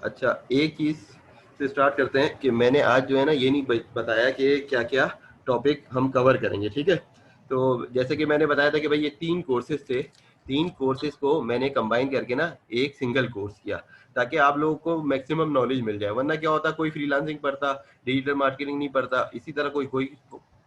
अच्छा, एक चीज़ से स्टार्ट करते हैं कि मैंने आज जो है ना ये नहीं बताया कि क्या-क्या टॉपिक हम कवर करेंगे, ठीक है? तो जैसे कि मैंने बताया था कि भाई ये 3 कोर्सेज़ थे, 3 कोर्सेज़ को मैंने कंबाइन करके ना एक सिंगल कोर्स किया, ताकि आप लोगों को मैक्सिमम नॉलेज मिल जाए। वरना क्या होता, कोई फ्रीलांसिंग पढ़ता, डिजिटल मार्केटिंग नहीं पढ़ता, इसी तरह कोई कोई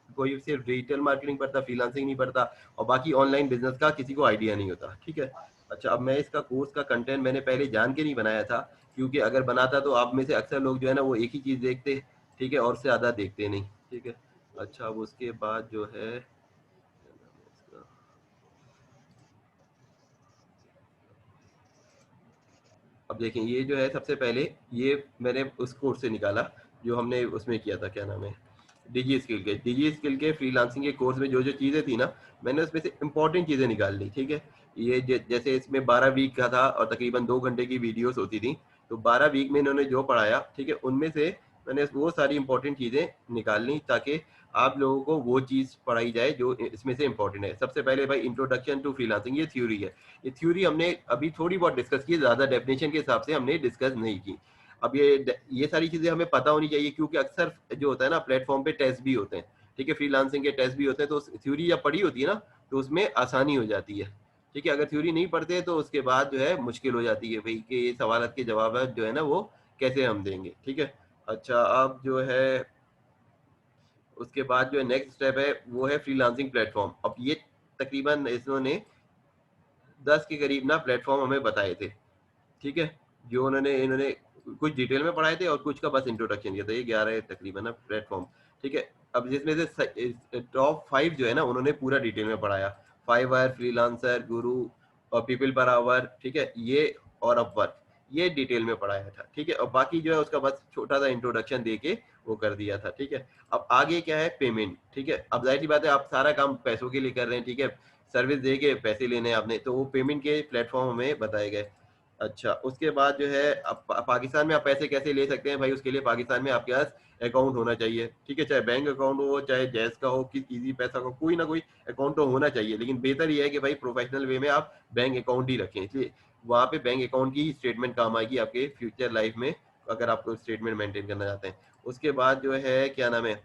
कोई सिर्फ डिजिटल मार्केटिंग पढ़ता, फ्रीलांसिंग नहीं पढ़ता और बाकी ऑनलाइन बिज़नेस का किसी को आइडिया नहीं होता, ठीक है? अच्छा, अब मैं इसका कोर्स का कंटेंट मैंने पहले जान के नहीं बनाया था, क्योंकि अगर बनाता तो आप में से अक्सर लोग जो है ना वो एक ही चीज़ देखते, ठीक है? और उससे ज़्यादा देखते नहीं, ठीक है? अच्छा, अब उसके बाद जो है क्या नाम है इसका, अब देखें ये जो है सबसे पहले ये मैंने उस कोर्स से निकाला जो हमने उसमें किया था, क्या नाम है, डिजी स्किल के फ्रीलांसिंग के कोर्स में जो जो चीज़ें थी ना, मैंने उसमें से इंपॉर्टेंट चीज़ें निकाल ली, ठीक है? ये जैसे इसमें 12 वीक का था और तकरीबन 2 घंटे की वीडियोस होती थी, तो 12 वीक में इन्होंने जो पढ़ाया, ठीक है, उनमें से मैंने वो सारी इंपॉर्टेंट चीज़ें निकाल ली ताकि आप लोगों को वो चीज़ पढ़ाई जाए जो इसमें से इंपॉर्टेंट है। सबसे पहले भाई इंट्रोडक्शन टू फ्रीलांसिंग, ये थ्योरी है। ये थ्योरी हमने अभी थोड़ी बहुत डिस्कस की, ज़्यादा डेफिनेशन के हिसाब से हमने डिस्कस नहीं की। अब ये सारी चीज़ें हमें पता होनी चाहिए, क्योंकि अक्सर जो होता है ना प्लेटफ़ॉर्म पे टेस्ट भी होते हैं, ठीक है? फ्रीलांसिंग के टेस्ट भी होते हैं, तो थ्योरी जब पढ़ी होती है ना, तो उसमें आसानी हो जाती है, ठीक है? अगर थ्योरी नहीं पढ़ते तो उसके बाद जो है मुश्किल हो जाती है भई कि ये सवालात के जवाब जो है ना वो कैसे हम देंगे, ठीक है? अच्छा, अब जो है उसके बाद जो है नेक्स्ट स्टेप है वो है फ्रीलांसिंग प्लेटफ़ॉर्म। अब ये तकरीबन इन्होंने 10 के करीब ना प्लेटफ़ॉर्म हमें बताए थे, ठीक है? जो उन्होंने इन्होंने कुछ डिटेल में पढ़ाए थे और कुछ का बस इंट्रोडक्शन दिया था, ये 11 है तकरीबन ना प्लेटफ़ॉर्म, ठीक है? अब जिसमें से टॉप 5 जो है ना उन्होंने पूरा डिटेल में पढ़ाया। फाइवर, फ्रीलांसर, गुरु और पीपल पर आवर, ठीक है? ये और अपवर्क, ये डिटेल में पढ़ाया था, ठीक है? और बाकी जो है उसका बस छोटा-सा इंट्रोडक्शन दे के वो कर दिया था, ठीक है? अब आगे क्या है, पेमेंट, ठीक है? अब ज़ाहिर-सी बात है आप सारा काम पैसों के लिए कर रहे हैं, ठीक है? सर्विस दे के पैसे लेने हैं आपने, तो वो पेमेंट के प्लेटफ़ॉर्म हमें बताए गए। अच्छा, उसके बाद जो है अब पाकिस्तान में आप पैसे कैसे ले सकते हैं भाई, उसके लिए पाकिस्तान में आपके पास अकाउंट होना चाहिए, ठीक है? चाहे बैंक अकाउंट हो, चाहे जैज़ का हो, कि ईज़ी पैसा का, कोई ना कोई अकाउंट तो होना चाहिए। लेकिन बेहतर ये है कि भाई प्रोफ़ेशनल वे में आप बैंक अकाउंट ही रखें, इसलिए वहाँ पे बैंक अकाउंट की स्टेटमेंट काम आएगी आपके फ्यूचर लाइफ़ में, अगर आप कोई स्टेटमेंट मेंटेन करना चाहते हैं। उसके बाद जो है क्या नाम है,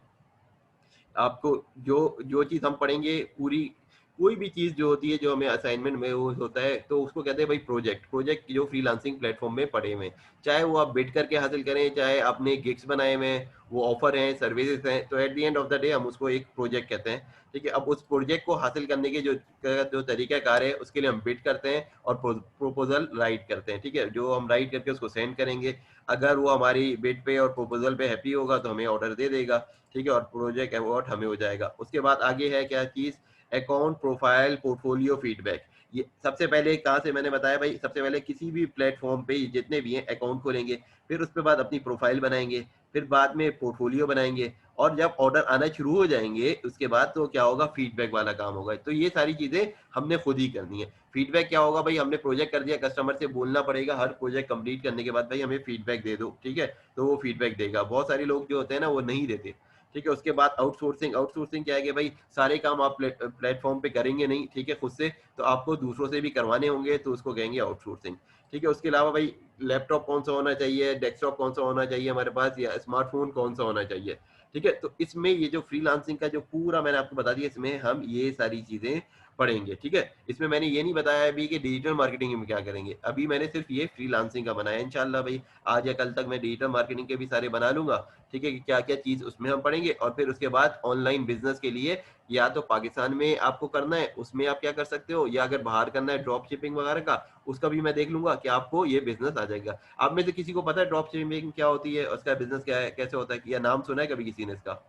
आपको जो जो चीज़ हम पढ़ेंगे पूरी, कोई भी चीज़ जो होती है जो हमें असाइनमेंट में वो होता है तो उसको कहते हैं भाई प्रोजेक्ट। प्रोजेक्ट जो फ्रीलांसिंग प्लेटफ़ॉर्म में पड़े हुए हैं, चाहे वो आप बिड करके हासिल करें, चाहे आपने गिग्स बनाए हुए हैं, वो ऑफ़र हैं, सर्विसेज़ हैं, तो at the end of the day हम उसको एक प्रोजेक्ट कहते हैं, ठीक है? अब उस प्रोजेक्ट को हासिल करने के जो तरीक़ाकार है उसके लिए हम बिड करते हैं और प्रपोज़ल राइट करते हैं, ठीक है? जो हम राइट करके उसको सेंड करेंगे, अगर वो हमारी बिड पे और प्रपोज़ल पे हैप्पी होगा तो हमें ऑर्डर दे देगा, ठीक है? और प्रोजेक्ट अवार्ड हमें हो जाएगा। उसके बाद आगे है क्या चीज़, अकाउंट प्रोफाइल पोर्टफोलियो फीडबैक। ये सबसे पहले कहाँ से मैंने बताया भाई, सबसे पहले किसी भी प्लेटफ़ॉर्म पे जितने भी हैं अकाउंट खोलेंगे, फिर उसके बाद अपनी प्रोफाइल बनाएँगे, फिर बाद में पोर्टफोलियो बनाएँगे और जब ऑर्डर आना शुरू हो जाएँगे, उसके बाद तो क्या होगा, फीडबैक वाला काम होगा। तो ये सारी चीज़ें हमने खुद ही करनी है। फीडबैक क्या होगा भाई, हमने प्रोजेक्ट कर दिया, कस्टमर से बोलना पड़ेगा हर प्रोजेक्ट कंप्लीट करने के बाद भाई हमें फीडबैक दे दो, ठीक है? तो वो फीडबैक देगा। बहुत सारे लोग जो होते हैं ना वो नहीं देते। ठीक है? उसके बाद आउटसोर्सिंग, आउटसोर्सिंग क्या है कि भाई सारे काम आप प्लेटफ़ॉर्म पे करेंगे नहीं, ठीक है, खुद से, तो आपको दूसरों से भी करवाने होंगे, तो उसको कहेंगे आउटसोर्सिंग। ठीक है? उसके अलावा भाई लैपटॉप कौन-सा होना चाहिए, डेस्कटॉप कौन-सा होना चाहिए हमारे पास, या स्मार्टफ़ोन कौन-सा होना चाहिए, ठीक है? तो इसमें ये जो फ्रीलांसिंग का जो पूरा मैंने आपको बता दिया, इसमें हम ये सारी चीज़ें पढ़ेंगे, ठीक है? इसमें मैंने ये नहीं बताया अभी कि डिजिटल मार्केटिंग में क्या करेंगे। अभी मैंने सिर्फ़ ये फ्रीलांसिंग का बनाया है, इंशाअल्लाह भाई आज या कल तक मैं डिजिटल मार्केटिंग के भी सारे बना लूँगा, ठीक है? कि क्या-क्या चीज़ उसमें हम पढ़ेंगे और फिर उसके बाद ऑनलाइन बिज़नेस के लिए या तो पाकिस्तान में आपको करना है, उसमें आप क्या कर सकते हो, या अगर बाहर करना है ड्रॉप शिपिंग वगैरह का, उसका भी मैं देख लूँगा कि आपको ये बिज़नेस आ जाएगा। आप में से किसी को पता है ड्रॉप शिपिंग क्या होती है? उसका बिज़नेस क्या है, कैसे होता है? या नाम सुना है कभी किसी ने इसका?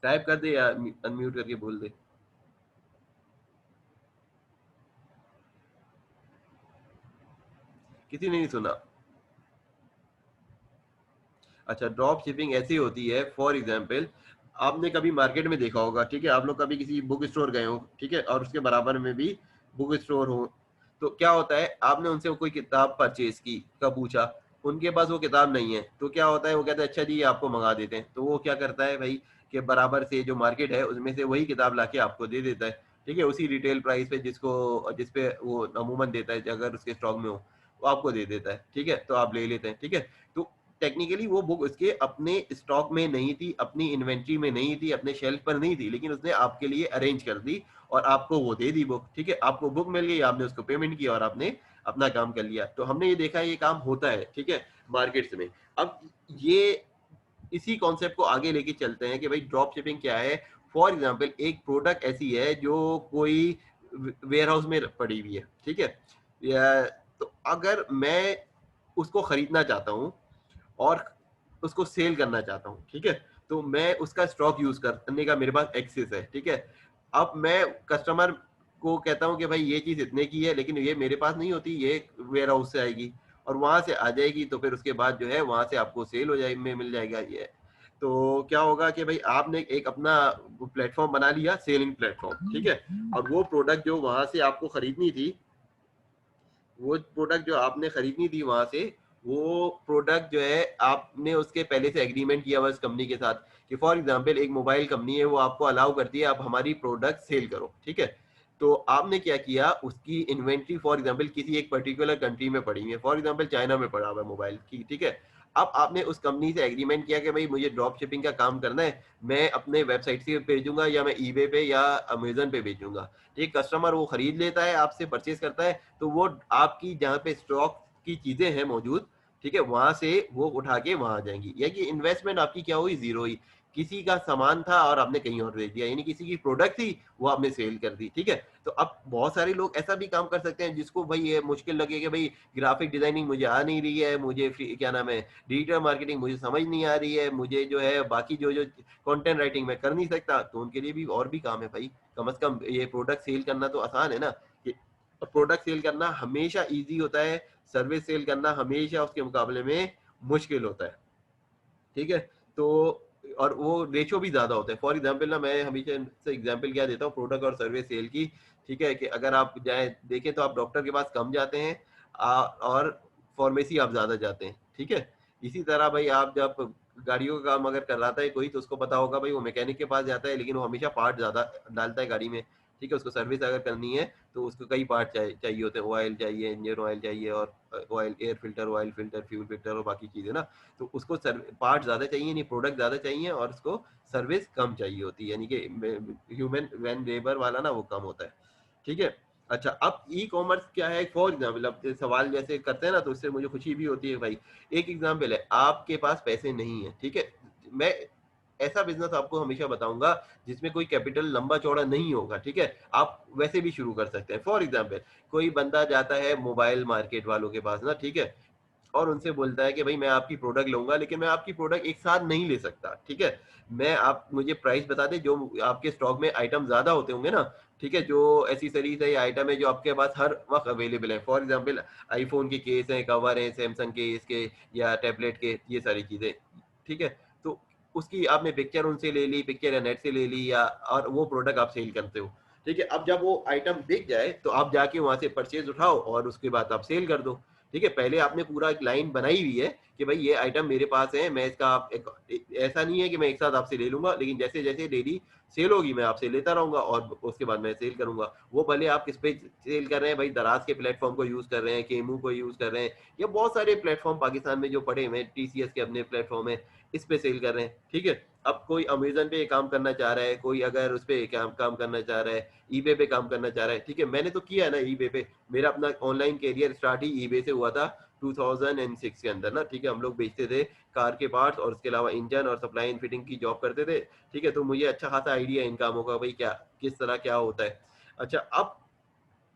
टाइप कर दे या अनम्यूट करके बोल दे। किसी ने नहीं सुना? अच्छा, ड्रॉप शिपिंग ऐसी होती है, फॉर एग्ज़ाम्पल आपने कभी मार्केट में देखा होगा, ठीक है? आप लोग कभी किसी बुक स्टोर गए हो, ठीक है? और उसके बराबर में भी बुक स्टोर हो, तो क्या होता है, आपने उनसे कोई किताब परचेज़ की का पूछा, उनके पास वो किताब नहीं है, तो क्या होता है, वो कहते हैं अच्छा जी ये आपको मँगा देते हैं। तो वो क्या करता है भाई कि बराबर से जो मार्केट है उसमें से वही किताब लाके आपको दे देता है, ठीक है? उसी रिटेल प्राइस पे जिस पे वो अमूमन देता है अगर उसके स्टॉक में हो। वो आपको दे देता है, ठीक है? तो आप ले लेते हैं, ठीक है? तो टेक्निकली वो बुक उसके अपने स्टॉक में नहीं थी, अपनी इन्वेंट्री में नहीं थी, अपने शेल्फ पर नहीं थी, लेकिन उसने आपके लिए अरेंज कर दी और आपको वो दे दी बुक, ठीक है? आपको बुक मिल गई, आपने उसको पेमेंट किया और आपने अपना काम कर लिया। तो हमने ये देखा है ये काम होता है, ठीक है? मार्केट्स में। अब ये इसी कॉन्सेप्ट को आगे लेके चलते हैं कि भाई ड्रॉप शिपिंग क्या है। फॉर एग्जांपल एक प्रोडक्ट ऐसी है जो कोई वेयर हाउस में पड़ी हुई है, ठीक है? या तो अगर मैं उसको खरीदना चाहता हूँ और उसको सेल करना चाहता हूँ, ठीक है? तो मैं उसका स्टॉक यूज़ करने का मेरे पास एक्सेस है, ठीक है? अब मैं कस्टमर को कहता हूँ कि भाई ये चीज़ इतने की है, लेकिन ये मेरे पास नहीं होती, ये वेयर हाउस से आएगी और वहाँ से आ जाएगी, तो फिर उसके बाद जो है वहाँ से आपको सेल हो जाए में मिल जाएगा ये। तो क्या होगा कि भाई आपने एक अपना प्लेटफ़ॉर्म बना लिया, सेलिंग प्लेटफ़ॉर्म, ठीक है? और वो प्रोडक्ट जो वहाँ से आपको खरीदनी थी, वो प्रोडक्ट जो आपने खरीदनी थी वहां से, वो प्रोडक्ट जो है आपने उसके पहले से एग्रीमेंट किया हुआ उस कंपनी के साथ कि फॉर एग्जांपल एक मोबाइल कंपनी है, वो आपको अलाउ करती है आप हमारी प्रोडक्ट सेल करो, ठीक है? तो आपने क्या किया, उसकी इन्वेंट्री फॉर एग्जांपल किसी एक पर्टिकुलर कंट्री में पड़ी हुई है, फॉर एग्जांपल चाइना में पड़ा हुआ है मोबाइल की, ठीक है? अब आपने उस कंपनी से एग्रीमेंट किया कि भाई मुझे ड्रॉप शिपिंग का काम करना है, मैं अपने वेबसाइट से भेजूंगा या मैं ईबे पे या अमेजन पे भेजूंगा। एक कस्टमर वो खरीद लेता है, आपसे परचेज करता है, तो वो आपकी जहाँ पे स्टॉक की चीजें हैं मौजूद, ठीक है, वहां से वो उठा के वहां आ जाएंगी। या कि इन्वेस्टमेंट आपकी क्या हुई, जीरो ही। किसी का सामान था और आपने कहीं और भेज दिया, यानी किसी की प्रोडक्ट थी वो आपने सेल कर दी, ठीक है? तो अब बहुत सारे लोग ऐसा भी काम कर सकते हैं जिसको भाई ये मुश्किल लगे कि भाई ग्राफिक डिजाइनिंग मुझे आ नहीं रही है, मुझे क्या नाम है, डिजिटल मार्केटिंग मुझे समझ नहीं आ रही है, मुझे जो है बाकी जो जो कंटेंट राइटिंग में कर नहीं सकता, तो उनके लिए भी और भी काम है भाई। कम से कम ये प्रोडक्ट सेल करना तो आसान है ना। कि प्रोडक्ट सेल करना हमेशा इजी होता है, सर्विस सेल करना हमेशा उसके मुकाबले में मुश्किल होता है, ठीक है? तो और वो रेशो भी ज्यादा होता है। फॉर एग्जाम्पल ना, मैं हमेशा से एग्जाम्पल क्या देता हूँ प्रोडक्ट और सर्विस सेल की, ठीक है? कि अगर आप जाए देखें तो आप डॉक्टर के पास कम जाते हैं, और फार्मेसी आप ज्यादा जाते हैं, ठीक है? इसी तरह भाई आप जब गाड़ियों का काम अगर कराता है कोई, तो उसको पता होगा भाई वो मैकेनिक के पास जाता है, लेकिन वो हमेशा पार्ट ज्यादा डालता है गाड़ी में, ठीक है? उसको सर्विस अगर करनी है तो उसको कई पार्ट चाहिए होते हैं, ऑयल चाहिए, इंजन ऑयल चाहिए, और oil, air filter, oil filter, fuel filter और बाकी चीजें ना। तो उसको पार्ट ज्यादा चाहिए, नहीं प्रोडक्ट ज्यादा चाहिए, और उसको सर्विस कम चाहिए होती है, यानी कि ह्यूमन वैन लेबर वाला ना वो कम होता है, ठीक है? अच्छा, अब ई कॉमर्स क्या है? फॉर एग्जाम्पल, अब सवाल जैसे करते हैं ना, तो उससे मुझे खुशी भी होती है भाई। एक एग्जाम्पल है, आपके पास पैसे नहीं है, ठीक है? मैं ऐसा बिजनेस आपको हमेशा बताऊंगा जिसमें कोई कैपिटल लंबा चौड़ा नहीं होगा, ठीक है? आप वैसे भी शुरू कर सकते हैं। फॉर एग्जाम्पल, कोई बंदा जाता है मोबाइल मार्केट वालों के पास ना, ठीक है? और उनसे बोलता है कि भाई मैं आपकी प्रोडक्ट लूंगा, लेकिन मैं आपकी प्रोडक्ट एक साथ नहीं ले सकता, ठीक है? मैं आप मुझे प्राइस बता दें, जो आपके स्टॉक में आइटम ज्यादा होते होंगे ना, ठीक है, जो एसेसरीज है या आइटम है जो आपके पास हर वक्त अवेलेबल है, फॉर एग्जांपल आईफोन के केस हैं, कवर हैं, सैमसंग के इसके या टैबलेट के, ये सारी चीजें, ठीक है? तो उसकी आपने पिक्चर उनसे ले ली, पिक्चर या नेट से ले ली, या और वो प्रोडक्ट आप सेल करते हो, ठीक है? अब जब वो आइटम बिक जाए तो आप जाके वहां से परचेज उठाओ और उसके बाद आप सेल कर दो, ठीक है? पहले आपने पूरा एक लाइन बनाई हुई है कि भाई ये आइटम मेरे पास है, मैं इसका ऐसा नहीं है कि मैं एक साथ आपसे ले लूंगा, लेकिन जैसे जैसे डेली सेल होगी मैं आपसे लेता रहूंगा और उसके बाद मैं सेल करूंगा। वो भले आप किस पे सेल कर रहे हैं भाई, दराज के प्लेटफॉर्म को यूज कर रहे हैं, केमू को यूज कर रहे हैं, या बहुत सारे प्लेटफॉर्म पाकिस्तान में जो पड़े हुए हैं, टीसीएस के अपने प्लेटफॉर्म है, इस पे सेल कर रहे हैं, ठीक है? अब कोई अमेजन पे काम करना चाह रहा है, कोई अगर उस पे काम करना चाह रहा है, ईबे पे काम करना चाह रहा है, ठीक है? मैंने तो किया है ना ईबे पे। मेरा अपना ऑनलाइन करियर स्टार्ट ही ईबे से हुआ था 2006 के अंदर ना, ठीक है? हम लोग बेचते थे कार के पार्ट्स, और उसके अलावा इंजन और सप्लाई एंड फिटिंग की जॉब करते थे, ठीक है? तो मुझे अच्छा खासा आइडिया इन कामों का, भाई क्या किस तरह क्या होता है। अच्छा, अब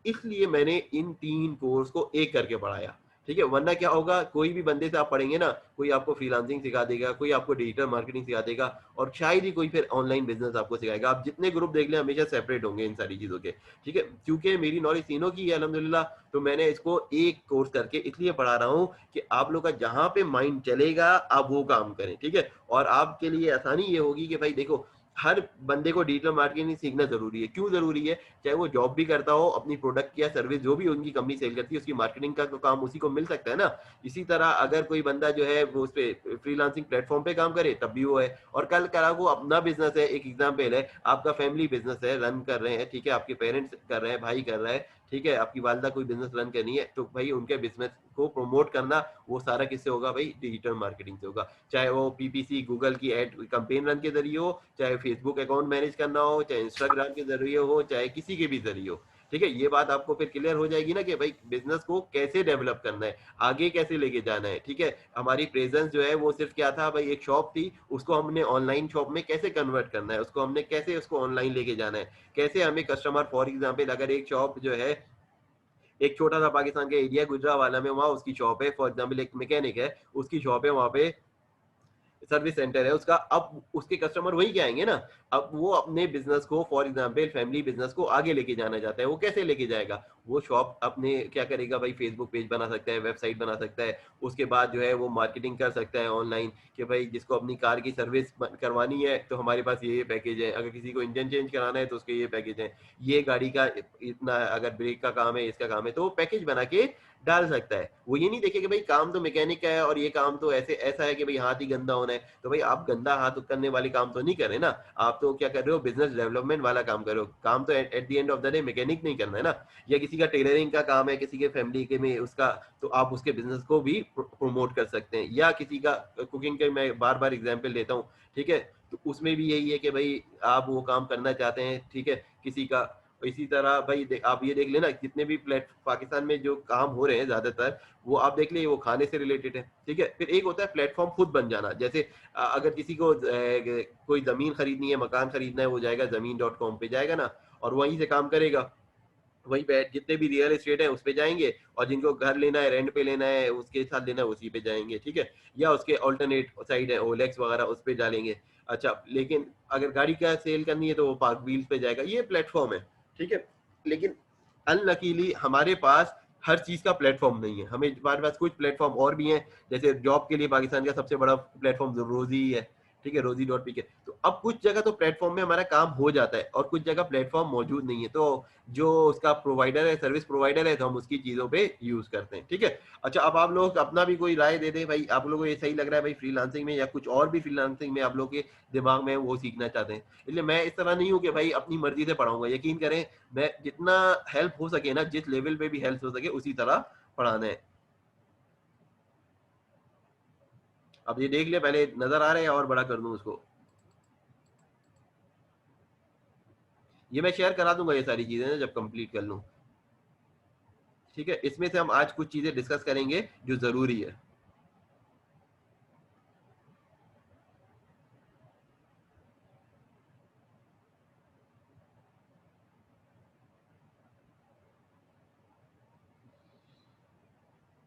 इसलिए मैंने इन 3 कोर्स को एक करके पढ़ाया, ठीक है? वरना क्या होगा, कोई भी बंदे से आप पढ़ेंगे ना, कोई आपको फ्रीलांसिंग सिखा देगा, कोई आपको डिजिटल मार्केटिंग सिखा देगा, और शायद ही कोई फिर ऑनलाइन बिजनेस आपको सिखाएगा। आप जितने ग्रुप देख लें हमेशा सेपरेट होंगे इन सारी चीज़ों के, ठीक है? क्योंकि मेरी नॉलेज तीनों की है अल्हम्दुलिल्लाह, तो मैंने इसको एक कोर्स करके इसलिए पढ़ा रहा हूँ कि आप लोग का जहाँ पे माइंड चलेगा आप वो काम करें, ठीक है? और आपके लिए आसानी ये होगी कि भाई देखो, हर बंदे को डिजिटल मार्केटिंग सीखना ज़रूरी है। क्यों ज़रूरी है? चाहे वो जॉब भी करता हो, अपनी प्रोडक्ट या सर्विस जो भी उनकी कंपनी सेल करती है उसकी मार्केटिंग का तो काम उसी को मिल सकता है ना। इसी तरह अगर कोई बंदा जो है वो उस पे फ्रीलांसिंग प्लेटफॉर्म पे काम करे तब भी वो है, और कल करा वो अपना बिजनेस है, एक एग्जांपल है, आपका फैमिली बिजनेस है, रन कर रहे हैं, ठीक है? आपके पेरेंट्स कर रहे हैं, भाई कर रहा है, ठीक है, आपकी वालिदा कोई बिज़नेस रन कर रही है, तो भाई उनके बिज़नेस को प्रमोट करना वो सारा किससे होगा भाई? डिजिटल मार्केटिंग से होगा। चाहे वो पीपीसी, गूगल की एड कैंपेन रन के ज़रिए हो, चाहे फेसबुक अकाउंट मैनेज करना हो, चाहे इंस्टाग्राम के ज़रिए हो, चाहे किसी के भी ज़रिए हो। ठीक है? ये बात आपको फिर क्लियर हो जाएगी ना कि भाई बिज़नेस को कैसे डेवलप करना है, आगे कैसे लेके जाना है, ठीक है? हमारी प्रेज़ेंस जो है वो सिर्फ़ क्या था भाई, एक शॉप थी, उसको हमने ऑनलाइन शॉप में कैसे कन्वर्ट करना है, उसको हमने कैसे उसको ऑनलाइन लेके जाना है, कैसे हमें कस्टमर फॉर एग्ज़ाम्पल अगर एक शॉप जो है एक छोटा-सा पाकिस्तान का एरिया गुजरांवाला में वहाँ उसकी शॉप है, फॉर एग्ज़ाम्पल एक मैकेनिक है, उसकी शॉप है वहाँ पे सर्विस सेंटर है उसका, अब उसके कस्टमर वहीं के आएँगे ना। अब वो अपने बिज़नेस को फॉर एग्ज़ाम्पल फैमिली बिज़नेस को आगे लेके जाना चाहता है, वो कैसे लेके जाएगा? वो शॉप अपने क्या करेगा भाई, फेसबुक पेज बना सकता है, वेबसाइट बना सकता है, उसके बाद जो है वो मार्केटिंग कर सकता है ऑनलाइन कि भाई जिसको अपनी कार की सर्विस करवानी है तो हमारे पास ये पैकेज है, अगर किसी को इंजन चेंज कराना है तो उसके ये पैकेज है, ये गाड़ी का इतना अगर ब्रेक का काम है, इसका काम है, तो वो पैकेज बना के डाल सकता है। वो ये नहीं देखेगा भाई काम तो मैकेनिक का है और ये काम तो ऐसे ऐसा है कि भाई हाथ ही गंदा होना है। तो भाई आप गंदा हाथ करने वाले काम तो नहीं कर रहे ना, आप तो क्या कर रहे हो, बिज़नेस डेवलपमेंट वाला काम कर रहे हो। काम तो at the end of the day mechanic नहीं करना है ना, या किसी का टेलरिंग का काम है, किसी के फैमिली के में उसका, तो आप उसके बिज़नेस को भी प्रमोट कर सकते हैं। या किसी का कुकिंग का मैं बार-बार एग्ज़ाम्पल देता हूँ, ठीक है? तो उसमें भी यही है कि भाई आप वो काम करना चाहते हैं, ठीक है? किसी का इसी तरह भाई आप ये देख लेना जितने भी पाकिस्तान में जो काम हो रहे हैं ज़्यादातर, वो आप देख लिए वो खाने से रिलेटेड है, ठीक है? फिर एक होता है प्लेटफ़ॉर्म खुद बन जाना, जैसे अगर किसी को कोई ज़मीन खरीदनी है, मकान खरीदना है, वो जाएगा ज़मीन डॉट कॉम पे जाएगा ना और वहीं से काम करेगा। वहीं पे जितने भी रियल एस्टेट है उस पे जाएँगे और जिनको घर लेना है, रेंट पे लेना है, उसके साथ लेना है उसी पे जाएँगे, ठीक है? या उसके अल्टरनेट साइट है ओएलएक्स वगैरह उस पे डालेंगे। अच्छा, लेकिन अगर गाड़ी का सेल करनी है तो वो पार्क व्हील्स पे जाएगा, ये प्लेटफ़ॉर्म है, ठीक है? लेकिन अनलकीली हमारे पास हर चीज़ का प्लेटफ़ॉर्म नहीं है। हमारे पास कुछ प्लेटफ़ॉर्म और भी हैं, जैसे जॉब के लिए पाकिस्तान का सबसे बड़ा प्लेटफ़ॉर्म रोज़ी ही है, ठीक है? रोज़ी डॉट पीके। तो अब कुछ जगह तो प्लेटफ़ॉर्म में हमारा काम हो जाता है और कुछ जगह प्लेटफ़ॉर्म मौजूद नहीं है। तो जो उसका प्रोवाइडर है, सर्विस प्रोवाइडर है, तो हम उसकी चीज़ों पे यूज़ करते हैं, ठीक है? अच्छा, अब आप लोग अपना भी कोई राय दे दें भाई, आप लोगों को ये सही लग रहा है भाई फ्रीलांसिंग में या कुछ और भी फ्रीलांसिंग में आप लोगों के दिमाग में वो सीखना चाहते हैं। इसलिए मैं इस तरह नहीं हूँ कि भाई अपनी मर्ज़ी से पढ़ाऊँगा, यकीन करें मैं जितना हेल्प हो सके ना, जिस लेवल पे भी हेल्प हो सके उसी तरह पढ़ाना है। अब ये देख लिया पहले नज़र आ रहा है या और बड़ा कर दूँ उसको? ये मैं शेयर करा दूँगा ये सारी चीज़ें ना जब कंप्लीट कर लूँ, ठीक है? इसमें से हम आज कुछ चीज़ें डिस्कस करेंगे जो ज़रूरी है।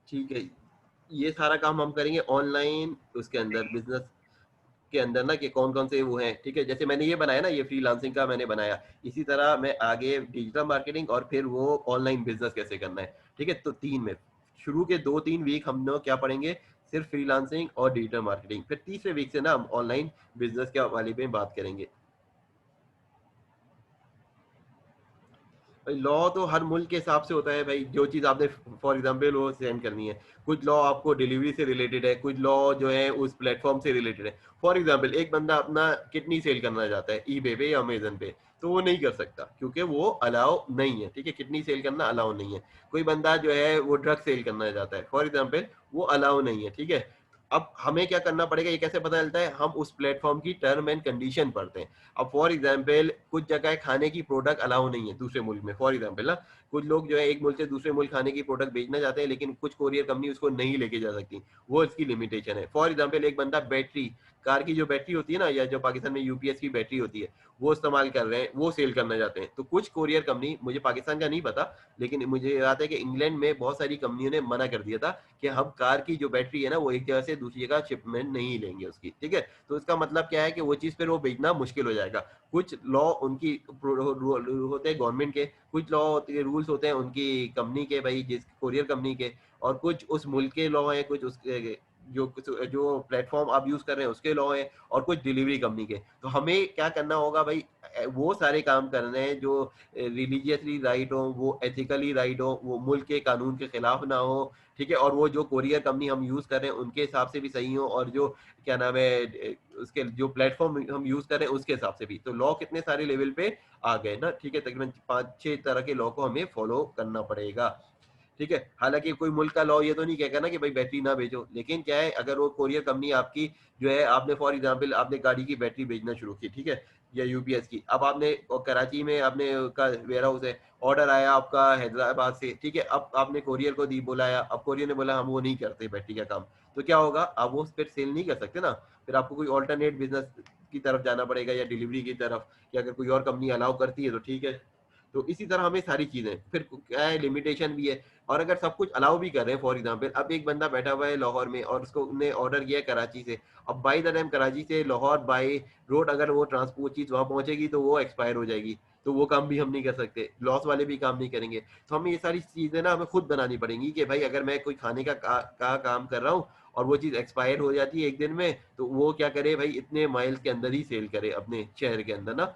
ठीक है, ये सारा काम हम करेंगे ऑनलाइन उसके अंदर बिज़नेस के अंदर ना कि कौन-कौन से वो हैं, ठीक है? जैसे मैंने ये बनाया ना, ये फ्रीलांसिंग का मैंने बनाया, इसी तरह मैं आगे डिजिटल मार्केटिंग और फिर वो ऑनलाइन बिज़नेस कैसे करना है, ठीक है? तो 3 में, शुरू के 2-3 वीक हम लोग क्या पढ़ेंगे, सिर्फ़ फ्रीलांसिंग और डिजिटल मार्केटिंग, फिर तीसरे वीक से ना हम ऑनलाइन बिज़नेस के हवाले में बात करेंगे। भाई लॉ तो हर मुल्क के हिसाब से होता है भाई, जो चीज़ आपने फॉर एग्जांपल वो सेंड करनी है। कुछ लॉ आपको डिलीवरी से रिलेटेड है, कुछ लॉ जो है उस प्लेटफ़ॉर्म से रिलेटेड है। फॉर एग्जांपल एक बंदा अपना किडनी सेल करना चाहता है ईबे पे या अमेज़न पे, तो वो नहीं कर सकता क्योंकि वो अलाउ नहीं है, ठीक है? किडनी सेल करना अलाउ नहीं है। कोई बंदा जो है वो ड्रग सेल करना चाहता है, फॉर एग्जांपल वो अलाउ नहीं है, ठीक है? अब हमें क्या करना पड़ेगा, ये कैसे पता चलता है? हम उस प्लेटफ़ॉर्म की टर्म एंड कंडीशन पढ़ते हैं। अब फॉर एग्जांपल कुछ जगह खाने की प्रोडक्ट अलाउ नहीं है दूसरे मुल्क में, फॉर एग्जांपल ना कुछ लोग जो है एक मुल्क से दूसरे मुल्क खाने की प्रोडक्ट भेजना चाहते हैं लेकिन कुछ कोरियर कंपनी उसको नहीं लेके जा सकती, वो इसकी लिमिटेशन है। फॉर एग्जांपल एक बंदा बैटरी, कार की जो बैटरी होती है ना या जो पाकिस्तान में यूपीएस की बैटरी होती है वो इस्तेमाल कर रहे हैं, वो सेल करना चाहते हैं, तो कुछ कोरियर कंपनी, मुझे पाकिस्तान का नहीं पता लेकिन मुझे याद है कि इंग्लैंड में बहुत सारी कंपनियों ने मना कर दिया था कि हम कार की जो बैटरी है ना वो एक जगह से दूसरी जगह शिपमेंट नहीं लेंगे उसकी, ठीक है? तो इसका मतलब क्या है कि वो चीज़ फिर वो बेचना मुश्किल हो जाएगा। कुछ लॉ उनकी होते हैं गवर्नमेंट के, कुछ लॉ होते हैं, रूल्स होते हैं उनकी कंपनी के, भाई जिस कोरियर कंपनी के, और कुछ उस मुल्क के लॉ हैं, कुछ उसके जो प्लेटफॉर्म आप यूज कर रहे हैं उसके लॉ हैं, और कुछ डिलीवरी कंपनी के। तो हमें क्या करना होगा भाई, वो सारे काम करने हैं जो रिलीजियसली राइट हो, वो एथिकली राइट हो, वो मुल्क के कानून के खिलाफ ना हो, ठीक है, और वो जो कोरियर कंपनी हम यूज़ कर रहे हैं उनके हिसाब से भी सही हो, और जो क्या नाम है उसके जो प्लेटफॉर्म हम यूज़ कर रहे हैं उसके हिसाब से भी। तो लॉ कितने सारे लेवल पे आ गए ना, ठीक है, तकरीबन 5-6 तरह के लॉ को हमें फॉलो करना पड़ेगा। ठीक है, हालांकि कोई मुल्क का लॉ ये तो नहीं कहेगा ना कि भाई बैटरी ना भेजो, लेकिन क्या है, अगर वो कोरियर कंपनी आपकी जो है, आपने फॉर एग्जांपल आपने गाड़ी की बैटरी भेजना शुरू की, ठीक है, या यूपीएस की, अब आपने कराची में आपने का वेयर हाउस है, ऑर्डर आया आपका हैदराबाद से, ठीक है, अब आपने कोरियर को दी बुलाया, अब कोरियर ने बोला हम वो नहीं करते बैटरी का काम, तो क्या होगा, आप वो फिर सेल नहीं कर सकते ना, फिर आपको कोई ऑल्टरनेट बिजनेस की तरफ जाना पड़ेगा या डिलीवरी की तरफ, कि अगर कोई और कंपनी अलाउ करती है तो ठीक है। तो इसी तरह हमें सारी चीजें फिर क्या है, लिमिटेशन भी है। और अगर सब कुछ अलाउ भी कर रहे हैं, फॉर एग्जांपल अब एक बंदा बैठा हुआ है लाहौर में और उसको ने ऑर्डर किया है कराची से, अब बाई द टाइम कराची से लाहौर बाई रोड अगर वो ट्रांसपोर्ट चीज वहां पहुंचेगी तो वो एक्सपायर हो जाएगी, तो वो काम भी हम नहीं कर सकते, लॉस वाले भी काम नहीं करेंगे। तो हमें ये सारी चीजें ना हमें खुद बनानी पड़ेंगी कि भाई अगर मैं कोई खाने का काम कर रहा हूँ और वो चीज एक्सपायर हो जाती है एक दिन में, तो वो क्या करे भाई, इतने माइल्स के अंदर ही सेल करे अपने शहर के अंदर ना।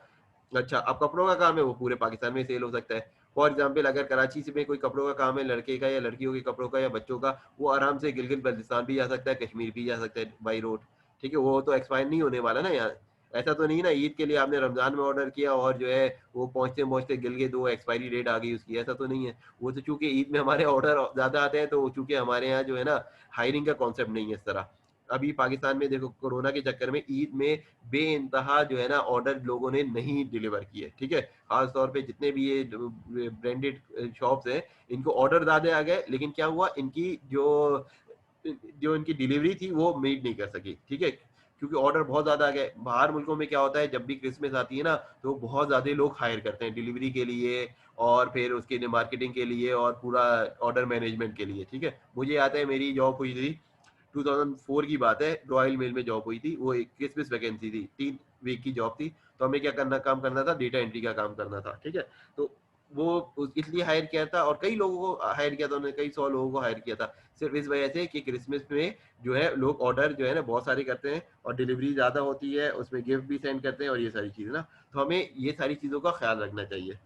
अच्छा, अब कपड़ों का काम है वो पूरे पाकिस्तान में सेल हो सकता है। फॉर एग्जाम्पल अगर कराची से में कोई कपड़ों का काम है, लड़के का या लड़कियों के कपड़ों का या बच्चों का, वो आराम से गिलगित बल्तिस्तान भी जा सकता है, कश्मीर भी जा सकता है बाई रोड, ठीक है, वो तो एक्सपायर नहीं होने वाला ना यार। ऐसा तो नहीं ना ईद के लिए आपने रमजान में ऑर्डर किया और जो है वो पहुंचते पहुंचते गिलगित वो एक्सपायरी डेट आ गई उसकी, ऐसा तो नहीं है। वो तो चूंकि ईद में हमारे ऑर्डर ज्यादा आते हैं, तो चूंकि हमारे यहाँ जो है ना हायरिंग का कॉन्सेप्ट नहीं है इस तरह। अभी पाकिस्तान में देखो कोरोना के चक्कर में ईद में बेइंतहा जो है ना ऑर्डर लोगों ने नहीं डिलीवर किए, ठीक है, खास तौर पे जितने भी ये ब्रांडेड शॉप्स हैं, इनको ऑर्डर ज्यादा आ गए, लेकिन क्या हुआ, इनकी जो जो इनकी डिलीवरी थी वो मीट नहीं कर सकी, ठीक है, क्योंकि ऑर्डर बहुत ज्यादा आ गए। बाहर मुल्कों में क्या होता है, जब भी क्रिसमस आती है ना, तो बहुत ज्यादा लोग हायर करते हैं डिलीवरी के लिए और फिर उसके लिए मार्केटिंग के लिए और पूरा ऑर्डर मैनेजमेंट के लिए, ठीक है। मुझे याद है मेरी जॉब हुई थी 2004 की बात है, रॉयल मेल में जॉब हुई थी, वो एक क्रिसमस वैकेंसी थी, 3 वीक की जॉब थी। तो हमें क्या करना काम करना था, डेटा एंट्री का काम करना था, ठीक है। तो वो इसलिए हायर किया था और कई लोगों को हायर किया था उन्होंने, कई 100 लोगों को हायर किया था, सिर्फ इस वजह से कि क्रिसमस में जो है लोग ऑर्डर जो है ना बहुत सारे करते हैं और डिलीवरी ज़्यादा होती है, उसमें गिफ्ट भी सेंड करते हैं और ये सारी चीज़ें ना। तो हमें ये सारी चीज़ों का ख्याल रखना चाहिए।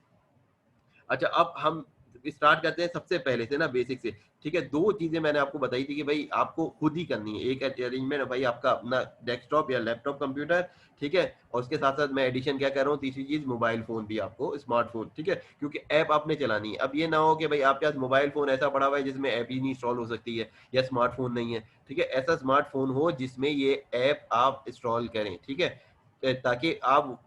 अच्छा, अब हम स्टार्ट करते हैं सबसे पहले से ना बेसिक से, ठीक है। 2 चीज़ें मैंने आपको बताई थी कि भाई आपको खुद ही करनी है। एक अरेंजमेंट है भाई आपका अपना डेस्कटॉप या लैपटॉप कंप्यूटर, ठीक है, और उसके साथ-साथ मैं एडिशन क्या कर रहा हूँ, तीसरी चीज़ मोबाइल फ़ोन भी आपको, स्मार्टफ़ोन, ठीक है, क्योंकि ऐप आपने चलानी है। अब ये ना हो कि भाई आपके पास मोबाइल फ़ोन ऐसा पड़ा हुआ है जिसमें ऐप ही नहीं इंस्टॉल हो सकती है या स्मार्टफ़ोन नहीं है, ठीक है। ऐसा स्मार्टफ़ोन हो जिसमें ये ऐप आप इंस्टॉल करें, ठीक है, ताकि आप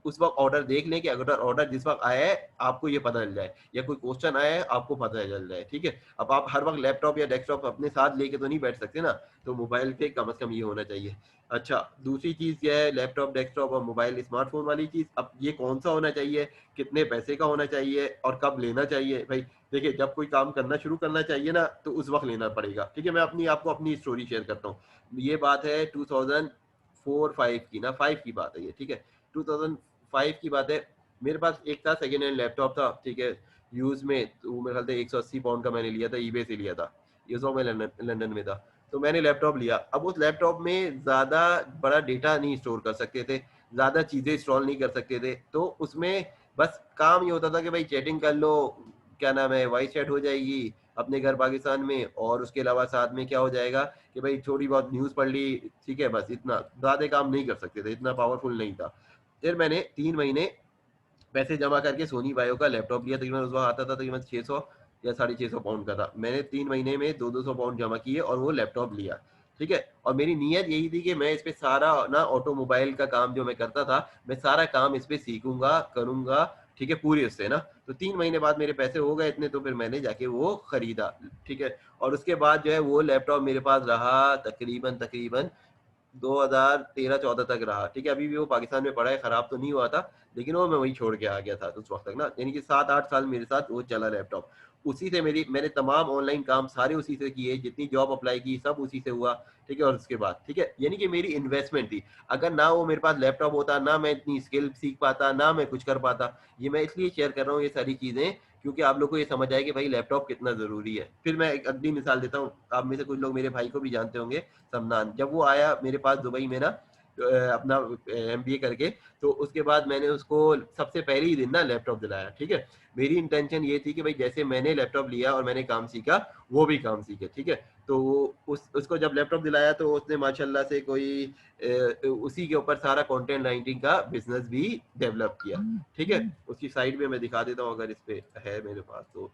उस वक़्त ऑर्डर देख लें कि अगर ऑर्डर जिस वक़्त आया है, आपको ये पता चल जाए या कोई क्वेश्चन आया है, आपको पता चल जाए, ठीक है। अब आप हर वक़्त लैपटॉप या डेस्कटॉप अपने साथ लेके तो नहीं बैठ सकते ना, तो मोबाइल पे कम से कम ये होना चाहिए। अच्छा, दूसरी चीज़ क्या है, लैपटॉप, डेस्कटॉप और मोबाइल स्मार्टफ़ोन वाली चीज़, अब ये कौन-सा होना चाहिए, कितने पैसे का होना चाहिए और कब लेना चाहिए? भई देखिए, जब कोई काम करना शुरू करना चाहिए ना, तो उस वक़्त लेना पड़ेगा, ठीक है। मैं आपको अपनी स्टोरी शेयर करता हूँ। ये बात है 2004-5 की ना, 5 की बात है ये, ठीक है। 2005 की बात है, मेरे पास एक था सेकंड हैंड लैपटॉप था, ठीक है, यूज़ में, तो मेरे ख्याल से 180 पाउंड का मैंने लिया था, ईबे से लिया था। ये उस वक़्त मैं लंदन लंदन में था। तो मैंने लैपटॉप लिया। अब उस लैपटॉप में ज़्यादा बड़ा डेटा नहीं स्टोर कर सकते थे, ज़्यादा चीज़ें इंस्टॉल नहीं कर सकते थे। तो उसमें बस काम ये होता था कि भाई चैटिंग कर लो, क्या नाम है, वॉइस चैट हो जाएगी अपने घर पाकिस्तान में, और उसके अलावा साथ में क्या हो जाएगा कि भाई थोड़ी बहुत न्यूज़ पढ़ ली, ठीक है, बस इतना। ज़्यादा काम नहीं कर सकते थे, इतना पावरफुल नहीं था। फिर मैंने 3 महीने पैसे जमा करके सोनी वायो का लैपटॉप लिया, तकरीबन उस वक़्त आता था तकरीबन 600 या साढ़े 600 पाउंड का था। मैंने 3 महीने में 2-200 पाउंड जमा किए और वो लैपटॉप लिया, ठीक है? और मेरी नीयत यही थी कि मैं इस पे सारा ना ऑटोमोबाइल का काम जो मैं करता था, मैं सारा काम इस पे सीखूँगा, करूँगा, ठीक है? पूरे उससे ना। तो 3 महीने बाद मेरे पैसे हो गए इतने, तो फिर मैंने जाके वो खरीदा, ठीक है? और उसके बाद जो है वो लैपटॉप मेरे पास रहा तकरीबन 2013-14 तक रहा, ठीक है? अभी भी वो पाकिस्तान में पड़ा है, खराब तो नहीं हुआ था, लेकिन वो मैं वहीं छोड़ के आ गया था उस वक़्त तक ना, यानी कि 7-8 साल मेरे साथ वो चला लैपटॉप। उसी से मैंने तमाम ऑनलाइन काम सारे उसी से किए, जितनी जॉब अप्लाई की सब उसी से हुआ, ठीक है? और उसके बाद, ठीक है? यानी कि मेरी इन्वेस्टमेंट थी। अगर ना वो मेरे पास लैपटॉप होता, ना मैं इतनी स्किल सीख पाता, ना मैं कुछ कर पाता। ये मैं इसलिए शेयर कर रहा हूँ ये सारी चीज़ें, क्योंकि आप लोग को ये समझ आए कि भाई लैपटॉप कितना ज़रूरी है। फिर मैं एक अगली मिसाल देता हूँ, आप में से कुछ लोग मेरे भाई को भी जानते होंगे, समनान। जब वो आया मेरे पास दुबई में ना, अपना एमबीए करके, तो उसके बाद मैंने उसको सबसे पहले ही दिन ना लैपटॉप दिलाया, ठीक है। मेरी इंटेंशन ये थी कि भाई जैसे मैंने लैपटॉप लिया और मैंने काम सीखा, वो भी काम सीखे, ठीक है। तो वो उसको जब लैपटॉप दिलाया तो उसने माशाल्लाह से कोई उसी के ऊपर सारा कंटेंट राइटिंग का बिजनेस भी डेवलप किया, ठीक है। उसकी साइड में मैं दिखा देता हूँ अगर इस पे है मेरे पास तो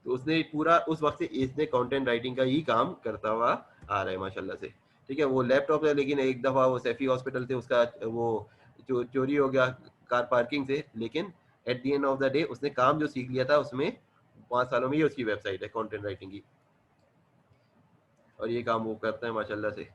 उसने पूरा उस वक्त से इसने कंटेंट राइटिंग का ही काम करता हुआ आ रहा है माशाल्लाह से, ठीक है। वो लैपटॉप है, लेकिन एक दफा वो सैफी हॉस्पिटल से उसका वो चोरी हो गया कार पार्किंग से, लेकिन at the end of the day उसने काम जो सीख लिया था उसमें 5 सालों में ही उसकी वेबसाइट है कंटेंट राइटिंग की, और ये काम वो करता है माशाल्लाह से